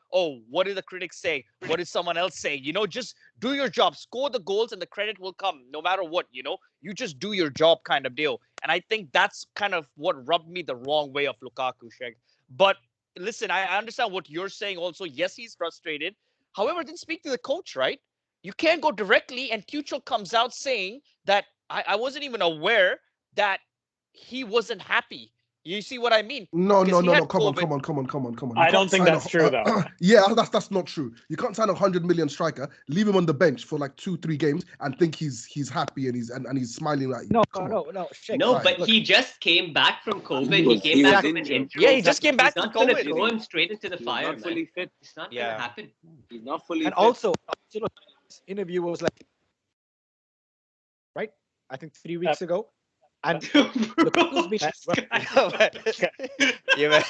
what did the critics say? What did someone else say? Just do your job, score the goals, and the credit will come no matter what. You just do your job kind of deal. And I think that's kind of what rubbed me the wrong way of Lukaku, SHEGZ. But listen, I understand what you're saying also. Yes, he's frustrated. However, then speak to the coach, right? You can't go directly, and Tuchel comes out saying that I wasn't even aware that he wasn't happy. You see what I mean? No. Because he had Come on. COVID. You I can't don't think sign that's true, though. Yeah, that's not true. You can't sign a 100 million striker, leave him on the bench for like 2-3 games, and think he's happy and he's smiling like No, come on. no. SHEGZ, No, Right. but look, he just came back from COVID. He He was- came he was back in- from an injury. Yeah, he just came back He's from not going to COVID. throw him straight into the He's fire, not man. fully fit. It's not Yeah. going to happen. He's not fully and fit. also, look, this interview was like, right? I think 3 weeks ago. And Lukaku's been Yeah,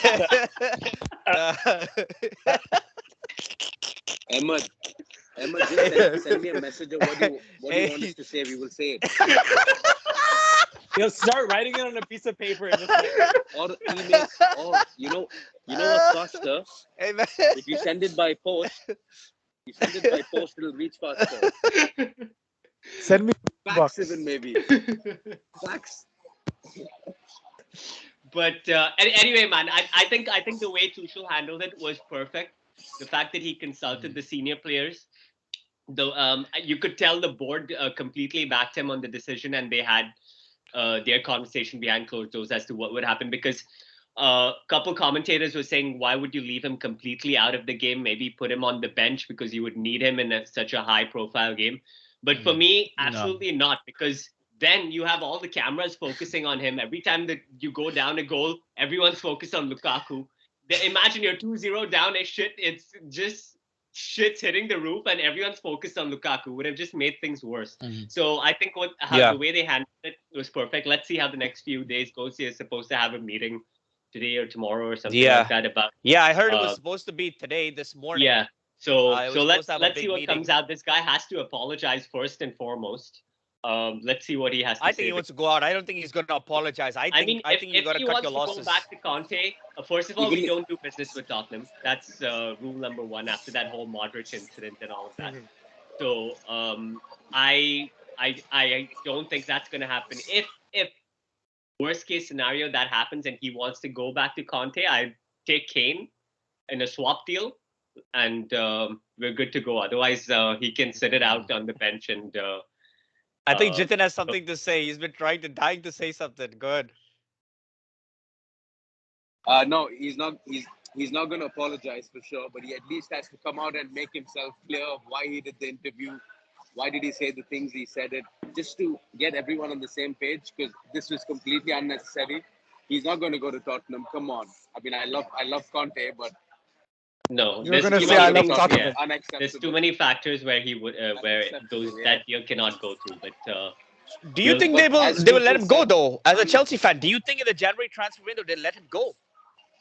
Ahmed, just send me a message of what you want us to say. We will say it. He'll start writing it on a piece of paper and just like, Or email. Or you know what's faster? Hey, man. If you send it by post, it'll reach faster. send me Fax even maybe. Fax. But anyway, man, I think the way Tuchel handled it was perfect. The fact that he consulted the senior players, though, you could tell the board completely backed him on the decision, and they had their conversation behind closed doors as to what would happen. Because a couple commentators were saying, why would you leave him completely out of the game? Maybe put him on the bench because you would need him in such a high-profile game. But for me, absolutely not, because then you have all the cameras focusing on him. Every time that you go down a goal, everyone's focused on Lukaku. Imagine you're 2-0 down and shit. It's just shit's hitting the roof and everyone's focused on Lukaku. Would have just made things worse. So I think the way they handled it was perfect. Let's see how the next few days goes. They're supposed to have a meeting today or tomorrow or something like that about. Yeah, I heard it was supposed to be today, this morning. Yeah. So let's see what meeting. comes out. This guy has to apologize first and foremost. Let's see what he has to say. I think he wants to go out. I don't think he's going to apologize. I think you got to cut your losses. If he wants to go back to Conte, first of all, we don't do business with Tottenham. That's rule number one after that whole Modric incident and all of that. So I don't think that's going to happen. If worst case scenario that happens and he wants to go back to Conte, I take Kane in a swap deal, and we're good to go. Otherwise, he can sit it out on the bench and. I think Jithin has something to say. He's been dying to say something. Good. No, he's not. He's not going to apologize for sure, but he at least has to come out and make himself clear of why he did the interview, why did he say the things he said it, just to get everyone on the same page, because this was completely unnecessary. He's not going to go to Tottenham. Come on. I mean, I love Conte, but no, you're going to say I love Tottenham. Yeah. There's too many factors where he would that deal cannot go through. But Do you think But as they will let Jithin him go said, though? As a Chelsea fan, do you think in the January transfer window they let him go?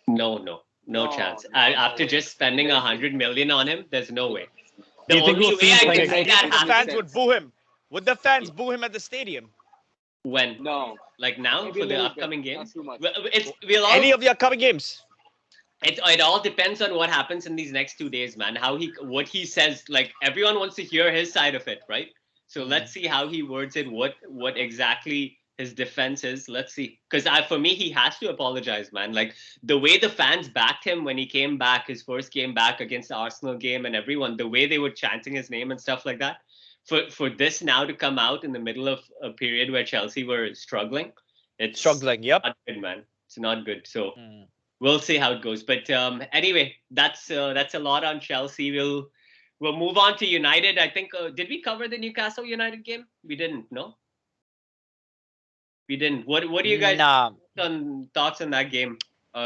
No chance. After way. just spending 100 million on him, there's no way. Do The you think only we'll way see him I playing can It see again? Do you that think the makes happen fans would sense. boo him? Would the fans boo him at the stadium? when, No, like now maybe for a the little bit, upcoming game, not too much. we'll all. Any of the upcoming games? It all depends on what happens in these next 2 days, man. What he says. Like everyone wants to hear his side of it, right? So let's see how he words it. What exactly his defense is. Let's see. Because for me, he has to apologize, man. Like the way the fans backed him when he came back, his first game back against the Arsenal game, and everyone, the way they were chanting his name and stuff like that. For this now to come out in the middle of a period where Chelsea were struggling, it's Struggling. Yep. not good, man. It's not good. So Mm. we'll see how it goes. But anyway, that's a lot on Chelsea. We'll move on to United. I think did we cover the Newcastle United game? We didn't. No, we didn't. What do you guys Nah. thoughts on that game?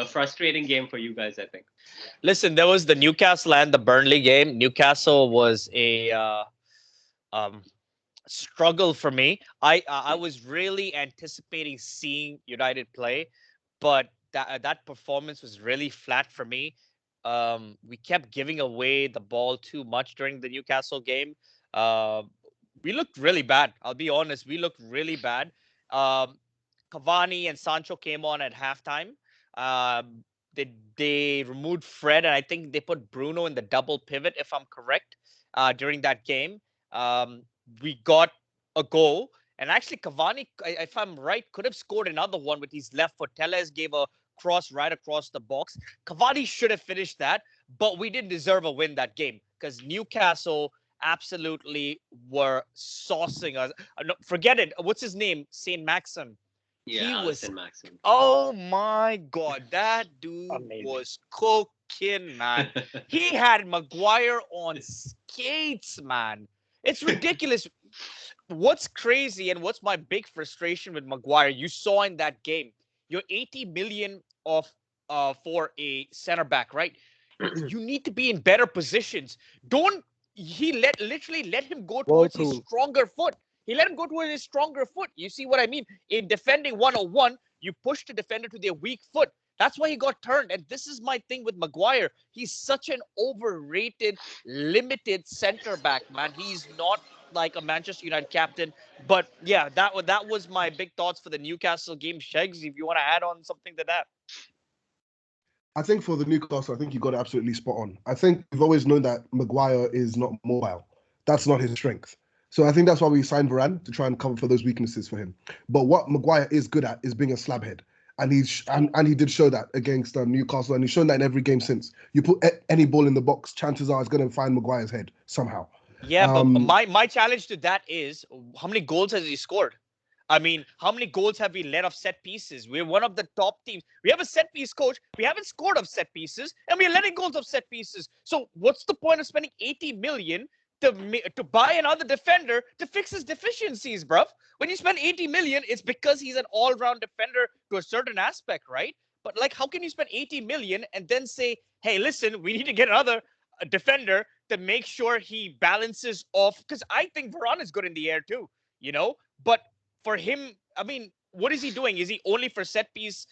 Frustrating game for you guys, I think. Listen, there was the Newcastle and the Burnley game. Newcastle was a um, struggle for me. I was really anticipating seeing United play, but that performance was really flat for me. We kept giving away the ball too much during the Newcastle game. Uh, we looked really bad. I'll be honest. We looked really bad. Um, Cavani and Sancho came on at halftime. Um, they removed Fred, and I think they put Bruno in the double pivot, if I'm correct, during that game. Um, we got a goal, and actually Cavani, if I'm right, could have scored another one with his left foot. Telles gave a cross right across the box. Cavani should have finished that, but we didn't deserve a win that game because Newcastle absolutely were saucing us. No, forget it. What's his name? Saint Maxim. Yeah, He was. Alisson Maxim. Oh my God, that dude Amazing. was cooking, man. He had Maguire on skates, man. It's ridiculous. What's crazy and what's my big frustration with Maguire? You saw in that game, you're 80 million of for a center back, right? You need to be in better positions. Don't literally let him go towards his stronger foot. He let him go towards his stronger foot. You see what I mean? In defending 101, you push the defender to their weak foot. That's why he got turned. And this is my thing with Maguire. He's such an overrated, limited center back, man. He's not like a Manchester United captain. But yeah, that was my big thoughts for the Newcastle game. SHEGZ, if you want to add on something to that. I think for the Newcastle, I think you got it absolutely spot on. I think we've always known that Maguire is not mobile. That's not his strength. So I think that's why we signed Varane to try and cover for those weaknesses for him. But what Maguire is good at is being a slabhead. And he did show that against Newcastle, and he's shown that in every game since. You put any ball in the box, chances are it's going to find Maguire's head somehow. Yeah, but my challenge to that is how many goals has he scored? I mean, how many goals have we let off set pieces? We're one of the top teams. We have a set piece coach. We haven't scored off set pieces, and we're letting goals off set pieces. So what's the point of spending 80 million to buy another defender to fix his deficiencies, bruv? When you spend 80 million, it's because he's an all-round defender to a certain aspect, right? But like, how can you spend 80 million and then say, hey, listen, we need to get another defender to make sure he balances off? Because I think Varane is good in the air too, but for him, I mean, what is he doing? Is he only for set pieces?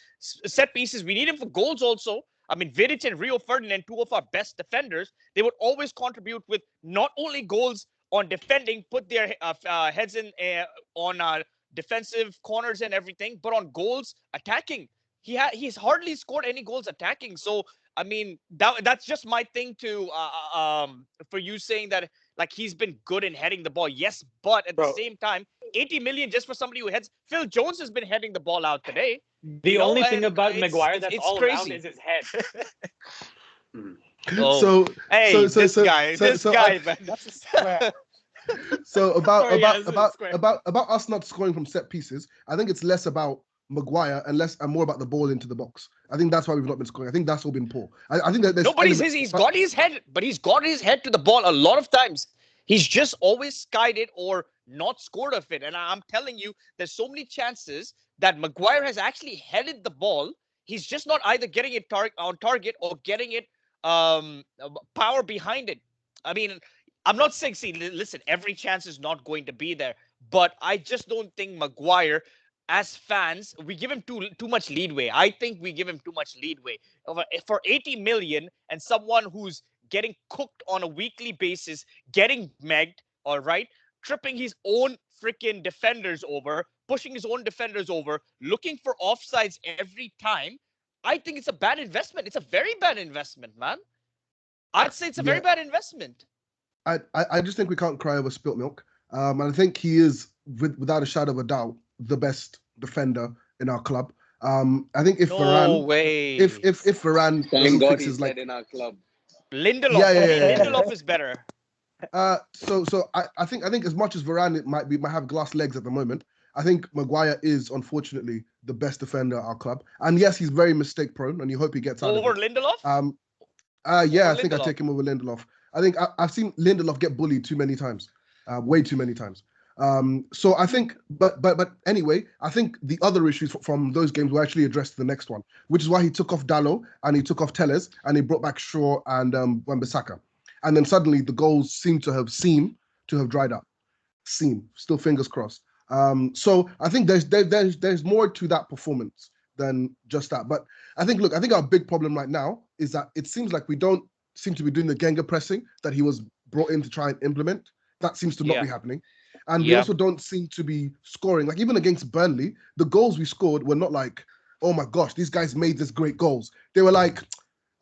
We need him for goals also. I mean, Vidic and Rio Ferdinand, two of our best defenders, they would always contribute with not only goals on defending, put their heads in on defensive corners and everything, but on goals attacking. He's hardly scored any goals attacking. So I mean, that's just my thing to for you saying that like he's been good in heading the ball. Yes, but at the same time, 80 million just for somebody who heads. Phil Jones has been heading the ball out today. The only thing about Maguire that's all crazy. around is his head. Oh. This guy, man. That's a square. So Sorry, about us not scoring from set pieces, I think it's less about Maguire and more about the ball into the box. I think that's why we've not been scoring. I think that's all been poor. I think that there's he's got his head, but he's got his head to the ball a lot of times. He's just always skied it or not scored of it. And I'm telling you, there's so many chances that Maguire has actually headed the ball. He's just not either getting it on target or getting it power behind it. I mean, I'm not saying, listen, every chance is not going to be there. but I just don't think Maguire, as fans, we give him too much leadway. I think we give him too much leadway for 80 million and someone who's getting cooked on a weekly basis, getting megged, all right, tripping his own freaking defenders over, pushing his own defenders over, looking for offsides every time. I think it's a bad investment. It's a very bad investment, man. I'd say it's a very bad investment. I just think we can't cry over spilt milk. And I think he is, without a shadow of a doubt, the best defender in our club. I think if Varane thank God fix he's like in our club. Lindelof, Lindelof is better. So I think as much as Varane might have glass legs at the moment, I think Maguire is unfortunately the best defender at our club. And yes, he's very mistake prone, and you hope he gets out over of it. Lindelof. Yeah, I think I take him over Lindelof. I think I've seen Lindelof get bullied too many times, way too many times. So I think, but anyway, I think the other issues from those games were actually addressed to the next one, which is why he took off Dallo and he took off Telles and he brought back Shaw and Wan-Bissaka. And then suddenly the goals seem to have dried up. Still fingers crossed. So I think there's more to that performance than just that. But I think our big problem right now is that it seems like we don't seem to be doing the Genga pressing that he was brought in to try and implement. That seems to not be happening. And we also don't seem to be scoring. Like even against Burnley, the goals we scored were not like, oh my gosh, these guys made this great goals. They were like,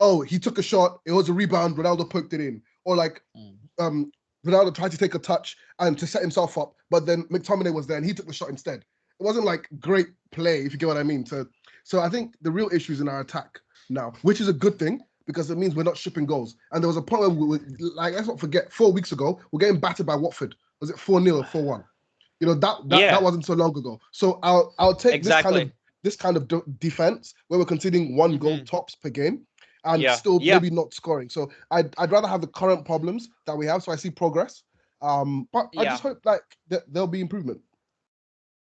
oh, he took a shot, it was a rebound, Ronaldo poked it in. Or like Ronaldo tried to take a touch and to set himself up, but then McTominay was there and he took the shot instead. It wasn't like great play, if you get what I mean. So I think the real issue is in our attack now, which is a good thing because it means we're not shipping goals. And there was a point where we were, like, let's not forget, 4 weeks ago, we're getting battered by Watford. Was it 4-0 or 4-1? You know, that wasn't so long ago. So I'll take this kind of defense where we're conceding one goal tops per game and still maybe not scoring. So I'd rather have the current problems that we have. So I see progress. But I just hope like there'll be improvement.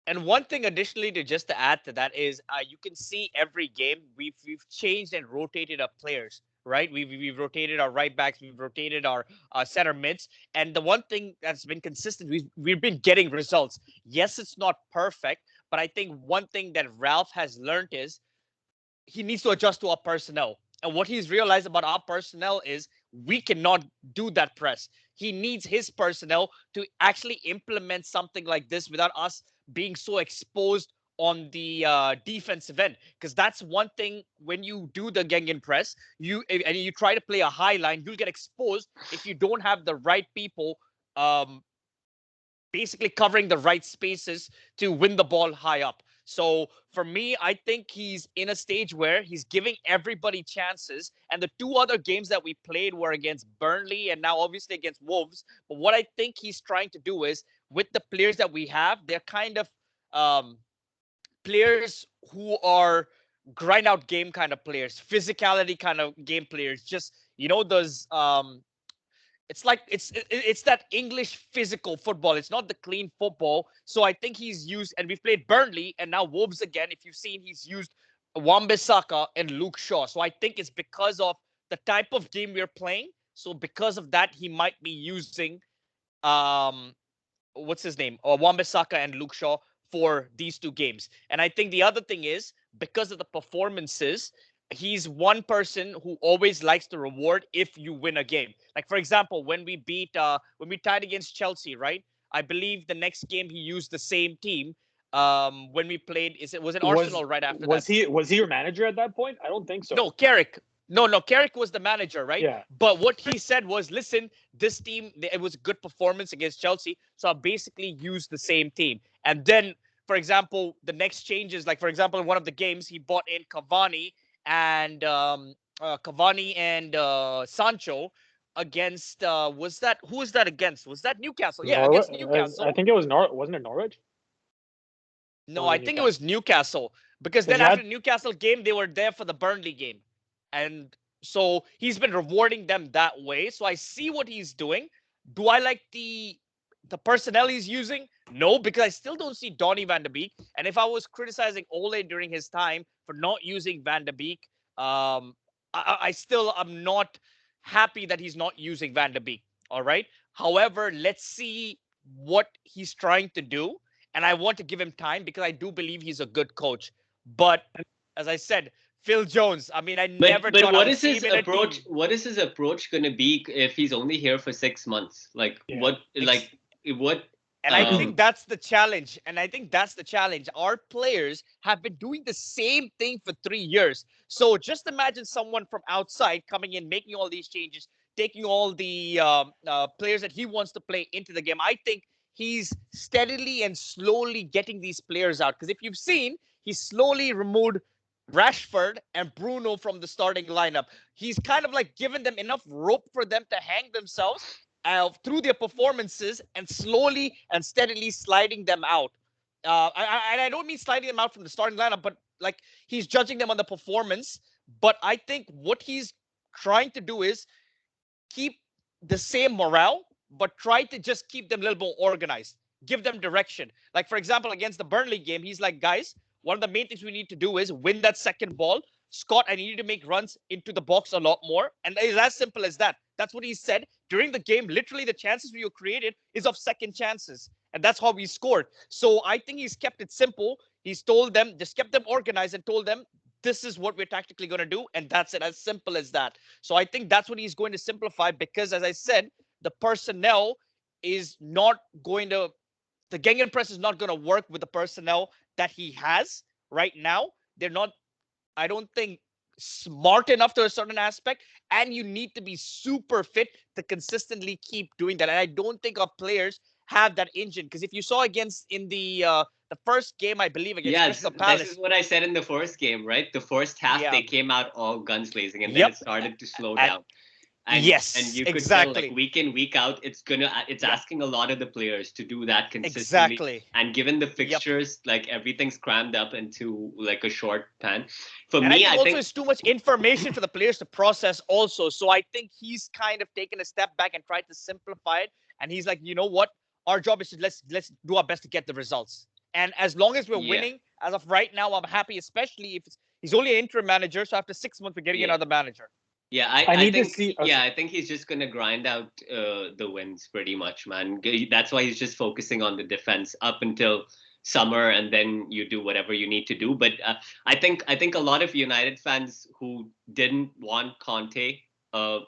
And one thing additionally to add to that is you can see every game we've changed and rotated our players, right? We've rotated our right backs, we've rotated our center mids, and the one thing that's been consistent, we've been getting results. Yes, it's not perfect, but I think one thing that Ralph has learned is he needs to adjust to our personnel. And what he's realized about our personnel is we cannot do that press. He needs his personnel to actually implement something like this without us being so exposed on the defensive end. Because that's one thing when you do the Gengen press, you try to play a high line, you'll get exposed if you don't have the right people basically covering the right spaces to win the ball high up. So for me, I think he's in a stage where he's giving everybody chances. And the two other games that we played were against Burnley and now obviously against Wolves. But what I think he's trying to do is with the players that we have, they're kind of players who are grind out game kind of players, physicality kind of game players. Just, those it's like it's that English physical football. It's not the clean football. So I think he's used, and we've played Burnley and now Wolves again. If you've seen, he's used Wan-Bissaka and Luke Shaw. So I think it's because of the type of game we're playing. So because of that, he might be using what's his name? Wan-Bissaka and Luke Shaw for these two games. And I think the other thing is because of the performances, he's one person who always likes to reward if you win a game. Like, for example, when we tied against Chelsea, right? I believe the next game he used the same team. When we played, was it Arsenal right after that? Was he your manager at that point? I don't think so. No, Carrick. No, Carrick was the manager, right? Yeah. But what he said was, listen, this team, it was a good performance against Chelsea, so I basically used the same team. And then, for example, the next changes, like, for example, in one of the games, he bought in Cavani and Sancho against who was that against? Was that Newcastle? Yeah, against Newcastle. I think it was wasn't it Norwich? No, I think it was Newcastle because then after the Newcastle game, they were there for the Burnley game, and so he's been rewarding them that way. So I see what he's doing. Do I like the personnel he's using? No, because I still don't see Donny van de Beek. And if I was criticizing Ole during his time for not using Van de Beek, I'm not happy that he's not using Van de Beek. All right. However, let's see what he's trying to do, and I want to give him time because I do believe he's a good coach. But as I said, Phil Jones, I mean, I never But thought I what would is see his him in a approach? team. What is his approach going to be if he's only here for 6 months? Like Yeah. what? Like what? And I Um, think that's the challenge. And I think that's the challenge. Our players have been doing the same thing for 3 years. So just imagine someone from outside coming in, making all these changes, taking all the players that he wants to play into the game. I think he's steadily and slowly getting these players out. Because if you've seen, he slowly removed Rashford and Bruno from the starting lineup. He's kind of like given them enough rope for them to hang themselves through their performances and slowly and steadily sliding them out. And I don't mean sliding them out from the starting lineup, but like he's judging them on the performance. But I think what he's trying to do is keep the same morale, but try to just keep them a little more organized, give them direction. Like, for example, against the Burnley game, he's like, guys, one of the main things we need to do is win that second ball. Scott, I need you to make runs into the box a lot more. And it's as simple as that. That's what he said during the game. Literally, the chances we created is of second chances. And that's how we scored. So I think he's kept it simple. He's told them, just kept them organized and told them, this is what we're tactically going to do. And that's it, as simple as that. So I think that's what he's going to simplify because, as I said, the personnel is not going to, the Gegenpress is not going to work with the personnel that he has right now. They're not, I don't think, smart enough to a certain aspect, and you need to be super fit to consistently keep doing that. And I don't think our players have that engine because if you saw against in the first game, I believe against Crystal Palace, this is what I said in the first game, right? The first half Yeah. they came out all guns blazing, and then Yep. it started to slow And- down. And, Yes, and you could exactly. tell like week in, week out, it's Yeah. asking a lot of the players to do that consistently. Exactly. And given the fixtures, like everything's crammed up into like a short pan. For And me, I I think also think it's too much information for the players to process also. So I think he's kind of taken a step back and tried to simplify it. And he's like, you know what? Our job is to let's do our best to get the results. And as long as we're Yeah. winning, as of right now, I'm happy, especially if he's only an interim manager. So after 6 months, we're getting Yeah. another manager. Yeah, I I need to think see- I think he's just gonna grind out the wins pretty much, man. That's why he's just focusing on the defense up until summer, and then you do whatever you need to do. But I think a lot of United fans who didn't want Conte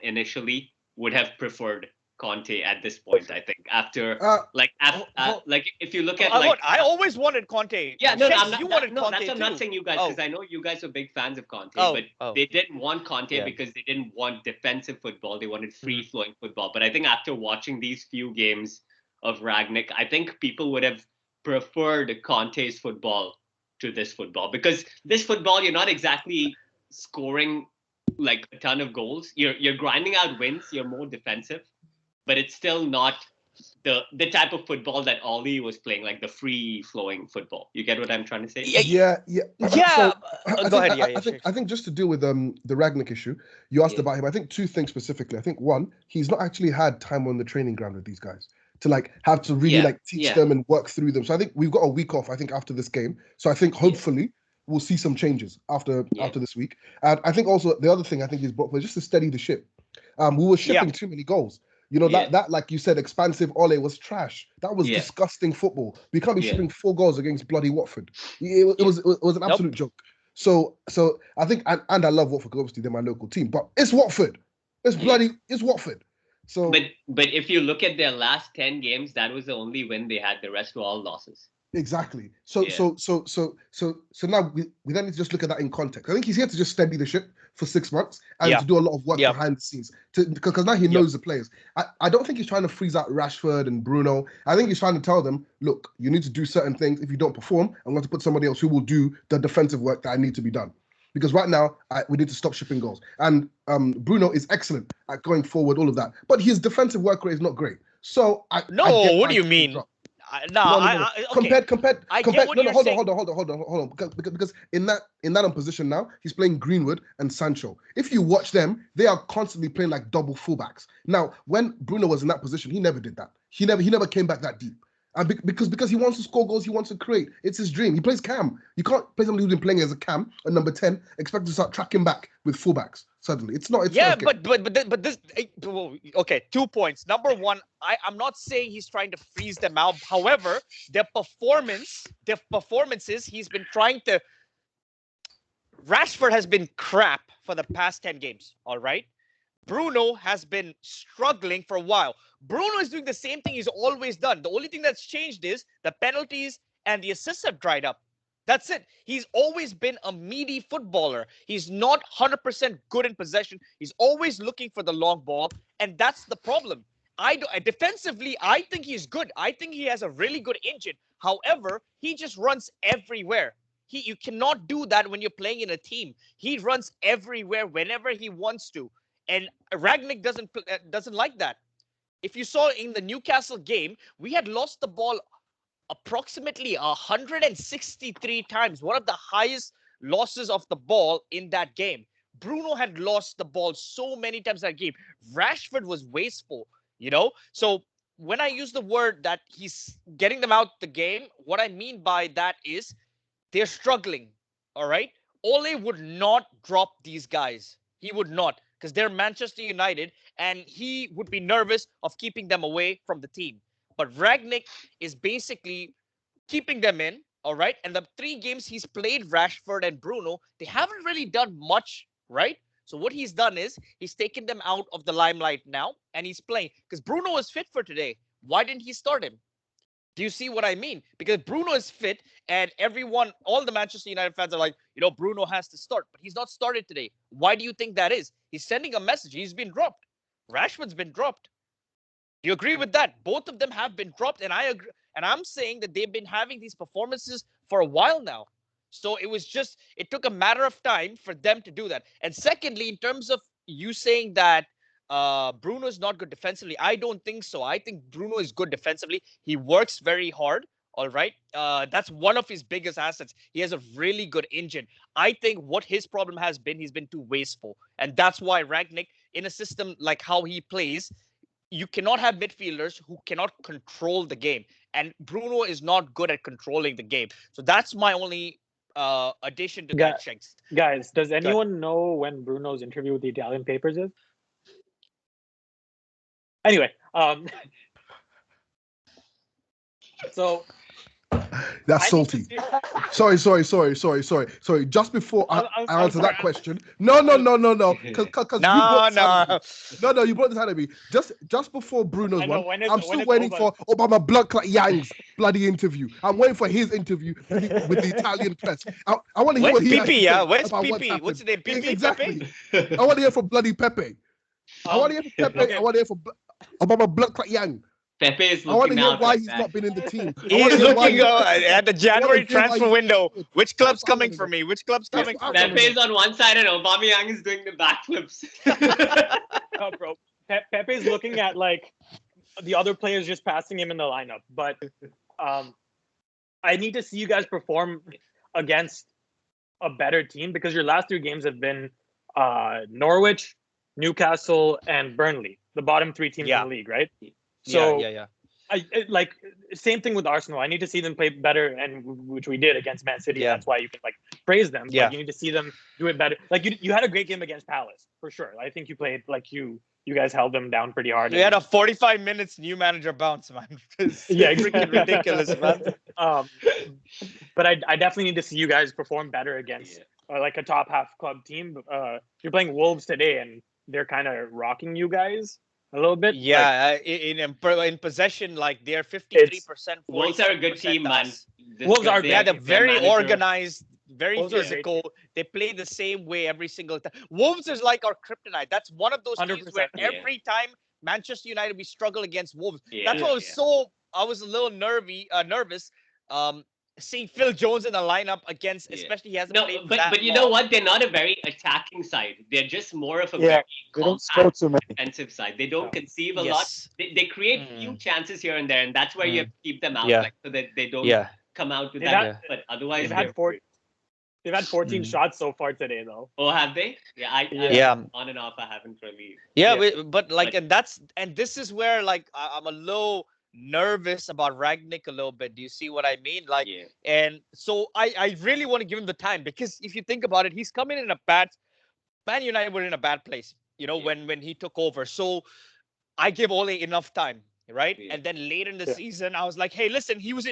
initially would have preferred Conte at this point. I think after like if you look at like I always wanted Conte. yeah, no, SHEGZ, I'm not. you wanted No, Conte that's I'm too. not saying you guys Oh. because I know you guys are big fans of Conte, Oh, but oh. they didn't want Conte Yeah. because they didn't want defensive football. They wanted Mm-hmm. free flowing football. But I think after watching these few games of Ragnick, I think people would have preferred Conte's football to this football because this football you're not exactly scoring like a ton of goals. You're grinding out wins. You're more defensive, but it's still not the type of football that Ollie was playing, like the free flowing football. You get what I'm trying to say? Yeah. Yeah. Yeah. I Go think, ahead. Yeah, I think just to deal with the Ragnick issue, you asked Yeah. about him. I think two things specifically. I think one, he's not actually had time on the training ground with these guys to like have to really Yeah, like teach yeah. them and work through them. So I think we've got a week off. I think after this game. So I think hopefully we'll see some changes after this week. And I think also the other thing I think he's brought was just to steady the ship. We were shipping too many goals. You know, Yeah. that like you said, expansive Ole was trash. That was Yeah. disgusting football. We can't be Yeah. shipping 4 goals against bloody Watford. It was an absolute joke. So I think and I love Watford because obviously they're my local team, but it's Watford. It's Watford. So But if you look at their last 10 games, that was the only win they had. The rest were all losses. exactly. So Yeah. now we then need to just look at that in context. I think he's here to just steady the ship for 6 months and to do a lot of work behind the scenes. Because now he knows the players. I don't think he's trying to freeze out Rashford and Bruno. I think he's trying to tell them, look, you need to do certain things. If you don't perform, I'm going to put somebody else who will do the defensive work that I need to be done. Because right now, we need to stop shipping goals. And Bruno is excellent at going forward, all of that. But his defensive work rate is not great. So I get what why do you he's mean? dropped. No. Okay. Compared. I get what you're hold saying. on. Because in that position now, he's playing Greenwood and Sancho. If you watch them, they are constantly playing like double fullbacks. Now, when Bruno was in that position, he never did that. He never came back that deep. And because he wants to score goals, he wants to create. It's his dream. He plays cam. You can't play somebody who's been playing as a cam at number 10, expect to start tracking back with fullbacks suddenly. It's not. Yeah, but this okay. 2 points. Number one, I'm not saying he's trying to freeze them out. However, their performances, he's been trying to. Rashford has been crap for the past 10 games. All right. Bruno has been struggling for a while. Bruno is doing the same thing he's always done. The only thing that's changed is the penalties and the assists have dried up. That's it. He's always been a meaty footballer. He's not 100% good in possession. He's always looking for the long ball, and that's the problem. Defensively, I think he's good. I think he has a really good engine. However, he just runs everywhere. You cannot do that when you're playing in a team. He runs everywhere whenever he wants to. And Ragnick doesn't like that. If you saw in the Newcastle game, we had lost the ball approximately 163 times, one of the highest losses of the ball in that game. Bruno had lost the ball so many times that game. Rashford was wasteful, So when I use the word that he's getting them out the game, what I mean by that is they're struggling, all right? Ole would not drop these guys. He would not, because they're Manchester United, and he would be nervous of keeping them away from the team. But Ragnick is basically keeping them in, all right? And the 3 games he's played, Rashford and Bruno, they haven't really done much, right? So what he's done is he's taken them out of the limelight now, and he's playing. Because Bruno is fit for today. Why didn't he start him? Do you see what I mean? Because Bruno is fit, and all the Manchester United fans are like, Bruno has to start. But he's not started today. Why do you think that is? He's sending a message. He's been dropped. Rashford's been dropped. Do you agree with that? Both of them have been dropped, and I agree. And I'm saying that they've been having these performances for a while now. So it took a matter of time for them to do that. And secondly, in terms of you saying that Bruno is not good defensively, I don't think so. I think Bruno is good defensively. He works very hard. All right. That's one of his biggest assets. He has a really good engine. I think what his problem has been, he's been too wasteful. And that's why Ragnick, in a system like how he plays, you cannot have midfielders who cannot control the game. And Bruno is not good at controlling the game. So that's my only addition to that, SHEGZ. Guys, does anyone know when Bruno's interview with the Italian papers is? Anyway, so that's salty. Sorry. Just before I answer that question, no. Because you brought this out of me. Just before Bruno's one, I'm still waiting for Obama Blood Clot Yang's bloody interview. I'm waiting for his interview with the Italian press. I want to hear what he has to say. Where's Pipi? What's his name? Pipi? Exactly. I want to hear from bloody Pepe. I want to hear from Pepe. Okay. I want to hear from Obama Blood Clot Yang. Pepe is looking. I want to hear why he's not been in the team. He's looking at the January transfer window. Which club's coming for me? Which club's coming for me? Pepe is on one side and Aubameyang is doing the backflips. Oh, bro. Pepe's looking at the other players just passing him in the lineup. But I need to see you guys perform against a better team, because your last 3 games have been Norwich, Newcastle, and Burnley, the bottom 3 teams in the league, right? So yeah. Same thing with Arsenal. I need to see them play better, and which we did against Man City. Yeah. That's why you can praise them. Yeah. You need to see them do it better. You had a great game against Palace for sure. I think you played you guys held them down pretty hard. We had a 45 minutes new manager bounce, man. Yeah, freaking ridiculous, man. But I definitely need to see you guys perform better against a top half club team. You're playing Wolves today, and they're kind of rocking you guys a little bit. Yeah, in possession, they're 53%. Wolves are a good team, man. Wolves are they're very organized, very physical. They play the same way every single time. Wolves is like our kryptonite. That's one of those teams where every time Manchester United we struggle against Wolves. That's why I was a little nervous. Seeing Phil Jones in the lineup against, especially he hasn't played but you know what? They're not a very attacking side. They're just more of a very compact defensive side. They don't conceive a lot. They create few chances here and there, and that's where you have to keep them out, so that they don't come out with that. But otherwise, they've had 14 shots so far today, though. Oh, have they? Yeah, on and off. I haven't really. Yeah, but and this is where I'm a little nervous about Ragnick a little bit. Do you see what I mean? Like, Yeah. and so I really want to give him the time, because if you think about it, he's coming in a bad. Man United were in a bad place, Yeah. when he took over. So I give Ole enough time, right? Yeah. And then later in the season, I was like, hey, listen, he was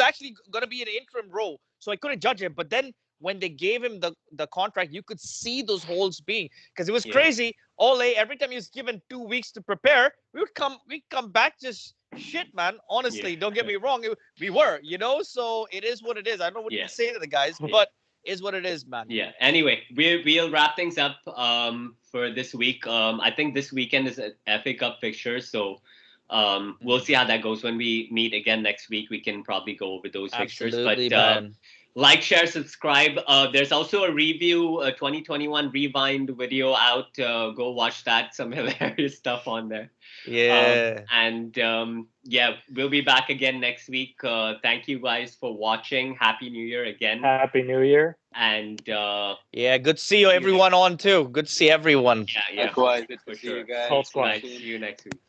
actually gonna be in an interim role, so I couldn't judge him. But then when they gave him the contract, you could see those holes being, because it was crazy. Ole, every time he was given 2 weeks to prepare, we'd come back just shit, man. Honestly, don't get me wrong, we were, So it is what it is. I don't know what to say to the guys, but is what it is, man. Yeah. Anyway, we'll wrap things up for this week. I think this weekend is an FA Cup fixture, so we'll see how that goes. When we meet again next week, we can probably go over those fixtures. But man. Like, share, subscribe. There's also a review, a 2021 Rewind video out. Go watch that. Some hilarious stuff on there. Yeah. We'll be back again next week. Thank you guys for watching. Happy New Year again. Happy New Year. And good to see you everyone on too. Good to see everyone. Yeah. Likewise, good to see you guys. Whole squad. See you next week.